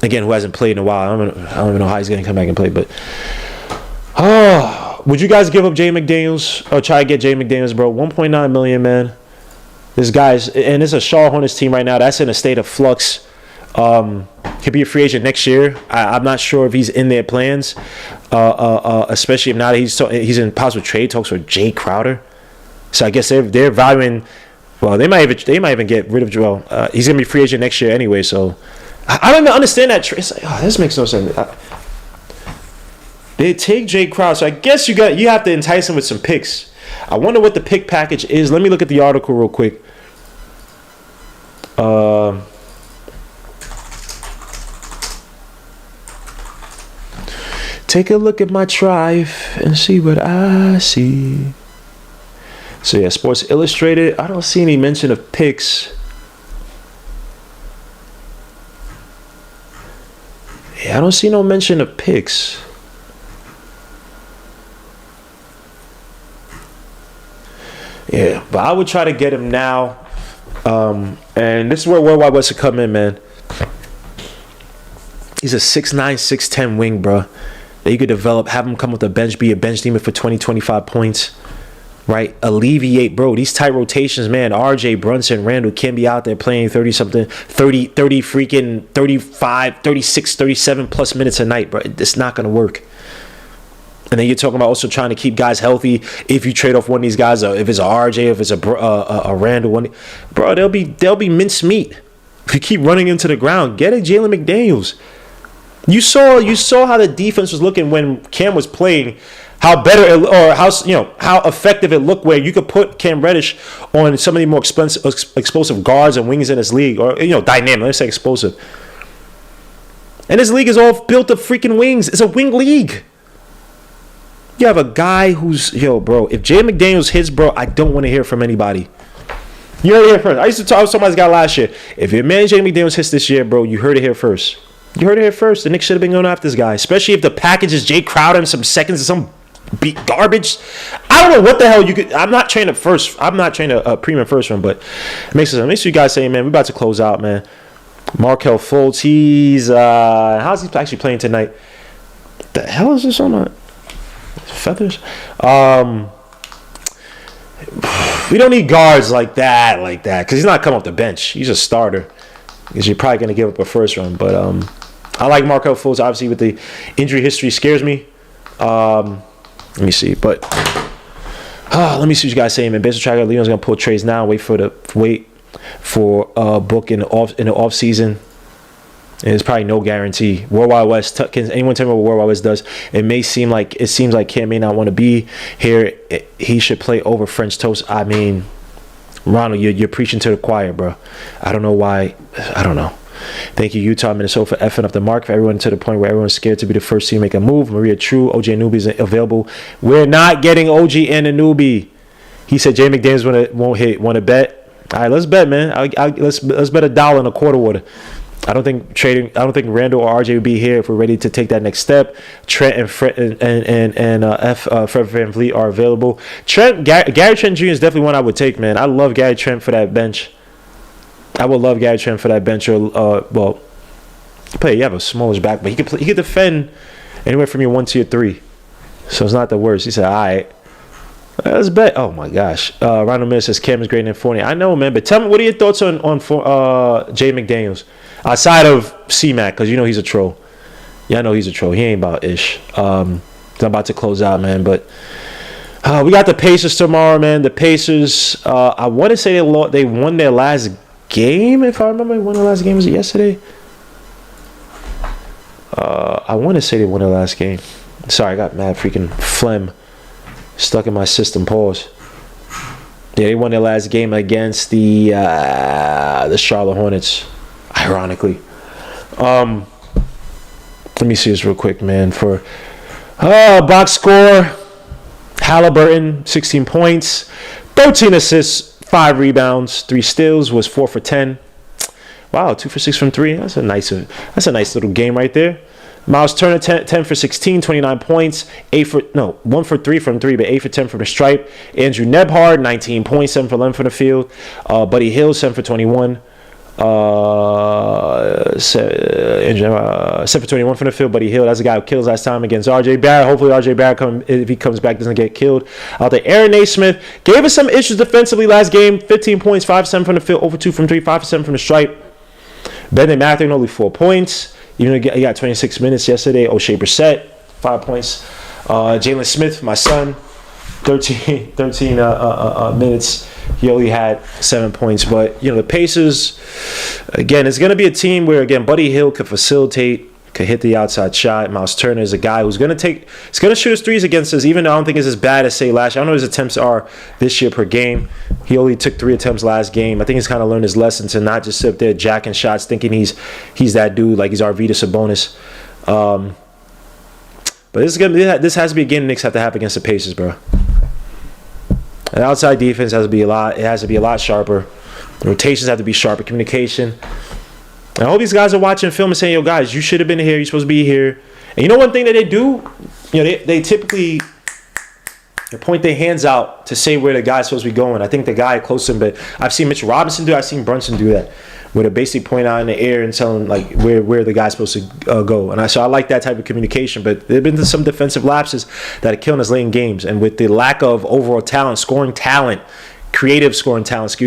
again, who hasn't played in a while? I don't even know how he's going to come back and play, but would you guys give up Jay McDaniels or try to get Jay McDaniels, bro? $1.9 million, man. This guy's, and it's a Charlotte Hornets team right now that's in a state of flux. He'll be a free agent next year. I'm not sure if he's in their plans, especially if not. He's in possible trade talks with Jay Crowder. So I guess they're valuing. Well, they might even get rid of Joel. He's gonna be free agent next year anyway. So I don't even understand that trade. Like, this makes no sense. They take Jay Crowder, so I guess you have to entice him with some picks. I wonder what the pick package is. Let me look at the article real quick. Take a look at my tribe and see what I see. So yeah, Sports Illustrated. I don't see any mention of picks. Yeah, I don't see no mention of picks. Yeah, but I would try to get him now. And this is where Worldwide West to come in, man. He's a 6'9", 6'10" wing, bro. That you could develop, have him come with the bench, be a bench demon for 20, 25 points. Right? Alleviate, bro. These tight rotations, man. RJ, Brunson, Randall can be out there playing 30-something, 30 freaking 35, 36, 37 plus minutes a night, bro. It's not going to work. And then you're talking about also trying to keep guys healthy. If you trade off one of these guys, if it's a RJ, if it's a Randall, bro, they'll be minced meat. If you keep running into the ground, get a Jalen McDaniels. You saw how the defense was looking when Cam was playing. How better it, or how effective it looked, where you could put Cam Reddish on some of the more explosive guards and wings in this league, or dynamic. Let's say explosive. And this league is all built of freaking wings. It's a wing league. You have a guy who's, bro, if Jay McDaniels hits, bro, I don't want to hear from anybody. You heard it here first. I used to talk to somebody's guy last year. If your man Jay McDaniels hits this year, bro, you heard it here first. You heard it here first. The Knicks should have been going after this guy, especially if the package is Jay Crowder and some seconds and some beat garbage. I don't know what the hell you could. I'm not trained a premium first round, but it makes sense. Make sure you guys say, man, we about to close out, man. Markelle Fultz, he's how's he actually playing tonight? The hell is this on my feathers? We don't need guards like that, because he's not coming off the bench. He's a starter. Because you're probably gonna give up a first round, but I like Markelle Fultz. Obviously, with the injury history, scares me. Let me see, but let me see what you guys say, man. Based on track, Leon's gonna pull trades now. Wait for book in the off season. And there's probably no guarantee. Worldwide West. Can anyone tell me what Worldwide West does? It seems like Cam may not want to be here. He should play over French Toast. I mean, Ronald, you're preaching to the choir, bro. I don't know why. I don't know. Thank you, Utah, Minnesota, for effing up the mark for everyone to the point where everyone's scared to be the first team to make a move. Maria True, OG Anunoby is available. We're not getting OG and Anunoby. He said Jalen Mcdaniels won't hit. Want to bet? All right, let's bet, man. Let's bet $1 in a quarter water. I don't think Randall or RJ would be here if we're ready to take that next step. Trent and Fred VanVleet are available. Gary Trent Jr. is definitely one I would take, man. I love Gary Trent for that bench. I would love Gary Trent for that bench. You have a smallish back, but he could defend anywhere from your 1 to your 3. So it's not the worst. He said, all right. Let's bet. Oh my gosh. Ronald Miller says Cam is greater than 40. I know, man, but tell me, what are your thoughts on Jay McDaniels? Outside of C-Mac, because you know he's a troll. Yeah, I know he's a troll. He ain't about ish. I'm about to close out, man. But we got the Pacers tomorrow, man. The Pacers, I want to say they won their last game, if I remember. They won their last game. Was it yesterday? I want to say they won their last game. Sorry, I got mad freaking phlegm stuck in my system. Pause. Yeah, they won their last game against the Charlotte Hornets. Ironically, let me see this real quick, man. For box score, Halliburton 16 points, 13 assists, 5 rebounds, 3 steals, was 4 for 10. Wow, 2 for 6 from 3. That's a nice little game right there. Miles Turner 10 for 16, 29 points, 1 for 3 from 3, but 8 for 10 from the stripe. Andrew Nebhard 19 points, 7 for 11 from the field. Buddy Hield 7 for 21. 7 for 21 from the field. Buddy Hield, that's the guy who kills last time against RJ Barrett. Hopefully RJ Barrett, if he comes back, doesn't get killed out there. Aaron Naismith gave us some issues defensively last game. 15 points, 5 for 7 from the field, over 2 from 3, 5 for 7 from the stripe. Bennett Mathurin only 4 points. Even though he got 26 minutes yesterday. O'Shea Brissett 5 points. Jalen Smith, my son, 13 minutes. He only had 7 points. But, the Pacers, again, it's going to be a team where, again, Buddy Hield could facilitate, could hit the outside shot. Miles Turner is a guy who's going to shoot his threes against us, even though I don't think it's as bad as, say, last year. I don't know what his attempts are this year per game. He only took 3 attempts last game. I think he's kind of learned his lesson to not just sit up there jacking shots, thinking he's that dude, like he's Arvydas Sabonis. But this has to be a game the Knicks have to have against the Pacers, bro. And outside defense has to be a lot sharper. The rotations have to be sharper. Communication. And I hope these guys are watching film and saying, yo, guys, you should have been here. You're supposed to be here. And one thing that they do, they typically point their hands out to say where the guy's supposed to be going. I think the guy close to him, but I've seen Mitchell Robinson do it. I've seen Brunson do that, where they basically point out in the air and tell him like where the guy's supposed to go. And I like that type of communication. But there have been some defensive lapses that are killing us late in games. And with the lack of overall talent, creative scoring talent,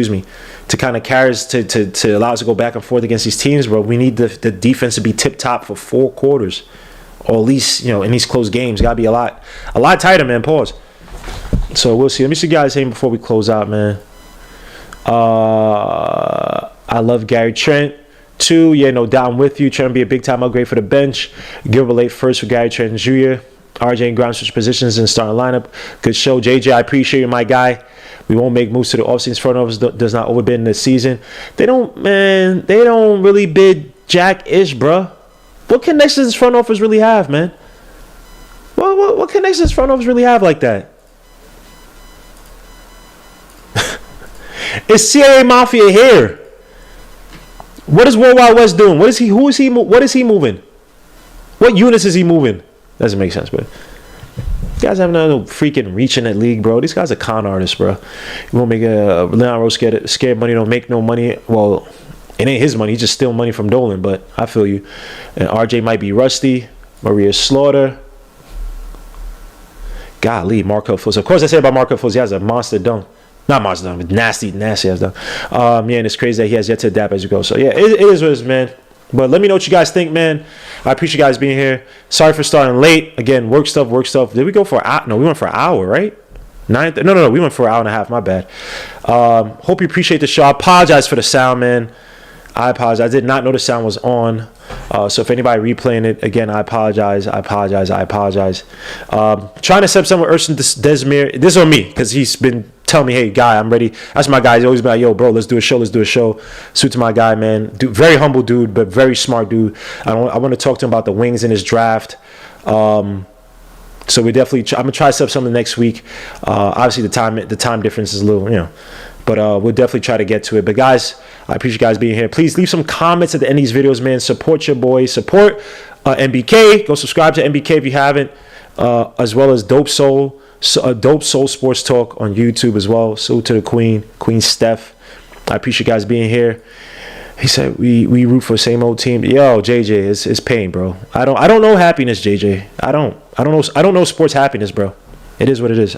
to kind of carry us to allow us to go back and forth against these teams, bro, we need the defense to be tip top for 4 quarters, or at least in these close games. Got to be a lot tighter, man. Pause. So we'll see. Let me see you guys saying before we close out, man. I love Gary Trent too. Yeah, no doubt, I'm with you. Trying to be a big time upgrade for the bench. Gilbert late first for Gary Trent Jr. RJ and Brown switch positions in the starting lineup. Good show, JJ. I appreciate you, my guy. We won't make moves to the offseason. Front office does not overbid in this season. They don't really bid jack-ish, bruh. What connections does front office really have, man? What connections does front office really have like that? It's CIA Mafia here. What is Worldwide West doing? What is he moving? What units is he moving? Doesn't make sense, but You guys have no freaking reach in that league, bro. These guys are con artists, bro. You won't make Leon Rose scared money, don't make no money. Well, it ain't his money. He just steal money from Dolan, but I feel you. And RJ might be rusty. Maria Slaughter. Golly, Marco Fultz. Of course, I said about Marco Fultz, he has a monster dunk. Not monster dunk, but nasty ass dunk. Yeah, and it's crazy that he has yet to adapt as you go. So, yeah, it is what it is, man. But let me know what you guys think, man. I appreciate you guys being here. Sorry for starting late. Again, work stuff. Did we go for an hour? No, we went for an hour, right? No. We went for an hour and a half. My bad. Hope you appreciate the show. I apologize for the sound, man. I apologize. I did not know the sound was on. So if anybody replaying it, again, I apologize. Trying to set up something with Ersin Desmir. This is on me because he's been telling me, hey, guy, I'm ready. That's my guy. He's always been like, yo, bro, let's do a show. Suit to my guy, man. Very humble dude, but very smart dude. I want to talk to him about the wings in his draft. So we definitely, I'm going to try to set up something next week. Obviously, the time difference is a little, but we'll definitely try to get to it. But guys, I appreciate you guys being here. Please leave some comments at the end of these videos, man. Support your boys. Support NBK. Go subscribe to NBK if you haven't, as well as Dope Soul Sports Talk on YouTube as well. Salute to the Queen Steph. I appreciate you guys being here. He said we root for the same old team. Yo, JJ, it's pain, bro. I don't know happiness, JJ. I don't know sports happiness, bro. It is what it is.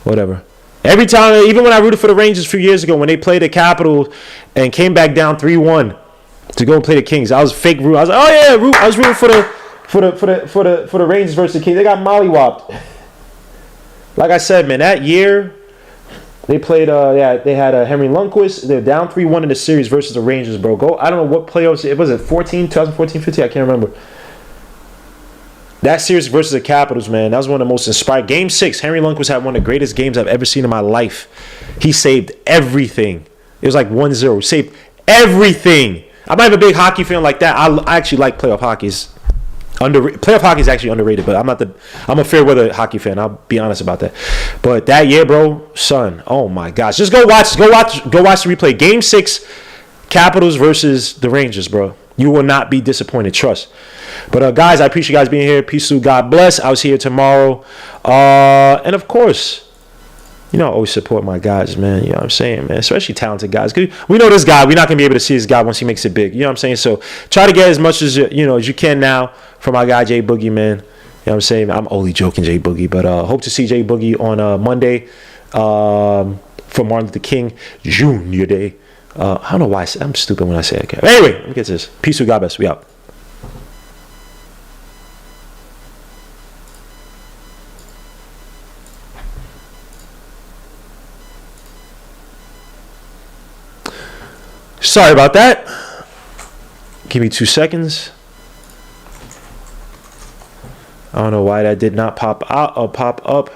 Whatever. Every time, even when I rooted for the Rangers a few years ago when they played the Capitals and came back down 3-1 to go and play the Kings, I was fake root. I was like, oh yeah, I was rooting for the Rangers versus the Kings. They got mollywopped. Like I said, man, that year they played. They had Henry Lundqvist. They're down 3-1 in the series versus the Rangers, bro. I don't know what playoffs it was. 2014, 15. I can't remember. That series versus the Capitals, man, that was one of the most inspiring. Game 6, Henry Lundqvist had one of the greatest games I've ever seen in my life. He saved everything. It was like 1-0. Saved everything. I'm not even a big hockey fan like that. I actually like playoff hockey. Playoff hockey is actually underrated, but I'm a fair weather hockey fan. I'll be honest about that. But that year, bro, son, oh my gosh. Just go watch the replay. Game 6, Capitals versus the Rangers, bro. You will not be disappointed, trust. But guys, I appreciate you guys being here. Peace, God bless. I was here tomorrow. And of course, I always support my guys, man. You know what I'm saying, man? Especially talented guys. We know this guy. We're not going to be able to see this guy once he makes it big. You know what I'm saying? So try to get as much as as you can now from my guy, Jay Boogie, man. You know what I'm saying? I'm only joking, Jay Boogie. But hope to see Jay Boogie on Monday for Martin Luther King Jr. Day. I don't know why I'm stupid when I say it. Okay. Anyway, let me get this. Peace, God bless. We out. Sorry about that. Give me 2 seconds. I don't know why that did not pop out or pop up.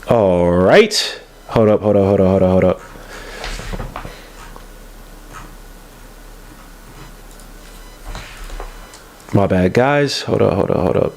All right. Hold up. My bad, guys. Hold up.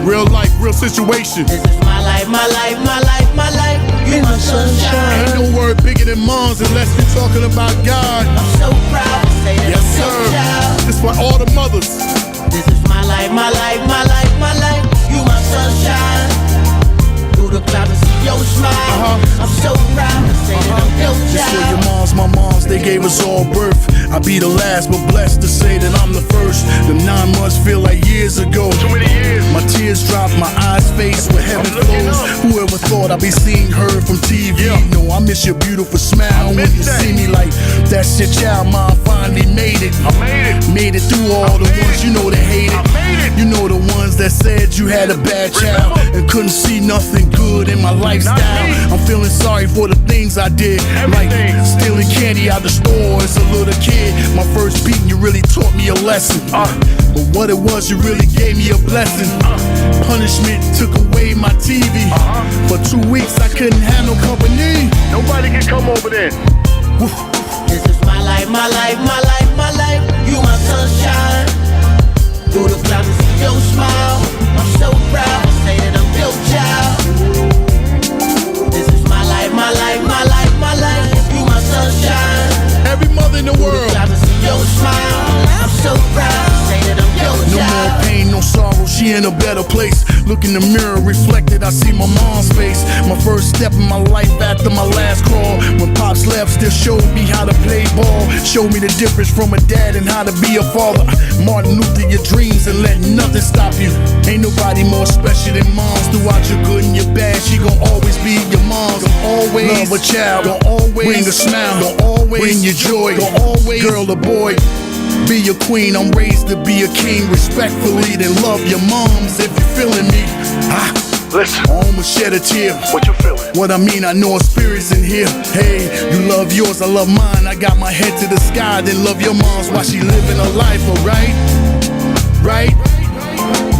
Real life, real situation. This is my life. You my sunshine. Ain't no word bigger than Mons unless you're talking about God. I'm so proud to say that Yes, I'm sir. your child. This for all the mothers. This is my life. You my sunshine. Through the clouds I see your smile. I'm so proud to say that I'm your This for your child. moms, my moms, they gave us all birth. I be the last, but blessed to say that I'm the first. The 9 months feel like years ago. Too many years. My tears drop, my eyes face where heaven flows. Whoever thought I'd be seeing her from TV? No, I'm miss your beautiful smile when you see me like that's your child. Mom finally made it. Made it through all the ones you know that hated. You know the ones that said you had a bad child and couldn't see nothing good in my lifestyle. I'm feeling sorry for the things I did, like stealing candy out the store as a little kid. My first beating, you really taught me a lesson. But what it was, you really gave me a blessing. Punishment took away my TV. For 2 weeks I couldn't have no company. Nobody can come over there. This is my life, my life, my life, my life. You my sunshine. Through the clouds to see your smile. I'm so proud to say that I'm your child. This is my life, my life, my life, my life. You my sunshine. Every mother in the Through the world. clouds to see your smile. I'm so proud to say that I'm your No more child. pain, no sorrow, she in a better place. Look in the mirror, reflected, I see my mom's face. My first step in my life after my last crawl. When Pops left, still showed me how to play ball. Showed me the difference from a dad and how to be a father. Martin Luther, your dreams and let nothing stop you. Ain't nobody more special than moms. Throughout your good and your bad, she gon' always be your mom's. Don't always love a child, don't always bring a smile, don't always bring your joy, don't always girl or boy. Be a queen, I'm raised to be a king. Respectfully, then love your moms if you're feeling me. Listen, I almost shed a tear. what you feeling? What I mean, I know a spirit's in here. Hey, you love yours, I love mine. I got my head to the sky, then love your mom's while she living her life, alright? Right?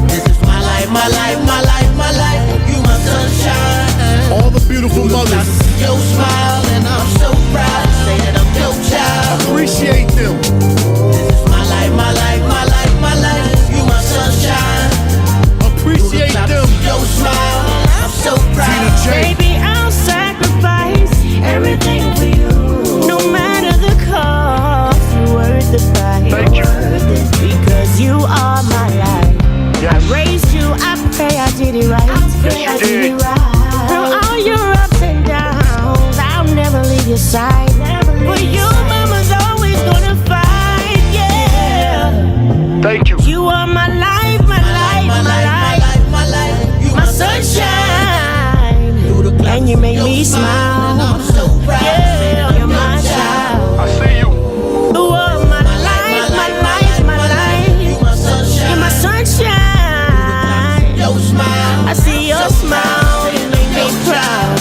This is my life, my life, my life, my life. You my sunshine. All the beautiful I mothers, see your smile and I'm so proud to say that I'm your child. appreciate them. This is my life, my life, my life, my life. You my sunshine. Appreciate them. Your smile, I'm so proud. Tina J. Baby, I'll sacrifice everything for you. No matter the cost, you're worth the price. Thank you. Worth it because you are my life. Yes. I raised you, I pray I did it right. Yes, you did. Through all your ups and downs, I'll never leave your side. For you, mama's always gonna fight, yeah. Thank you. You are my life, my life, my life, my life. You my sunshine. And you make me smile. I'm so proud. Yeah, you're my child. I see you. You are my life, my life, my life. You my sunshine. You're my sunshine. Your smile. I see your smile, you make me proud.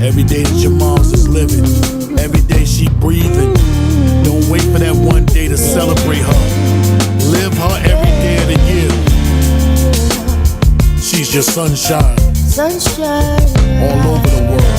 Every day that your mom's is living, every day she breathing. Don't wait for that one day to celebrate her. Live her every day of the year. She's your sunshine Sunshine. all over the world.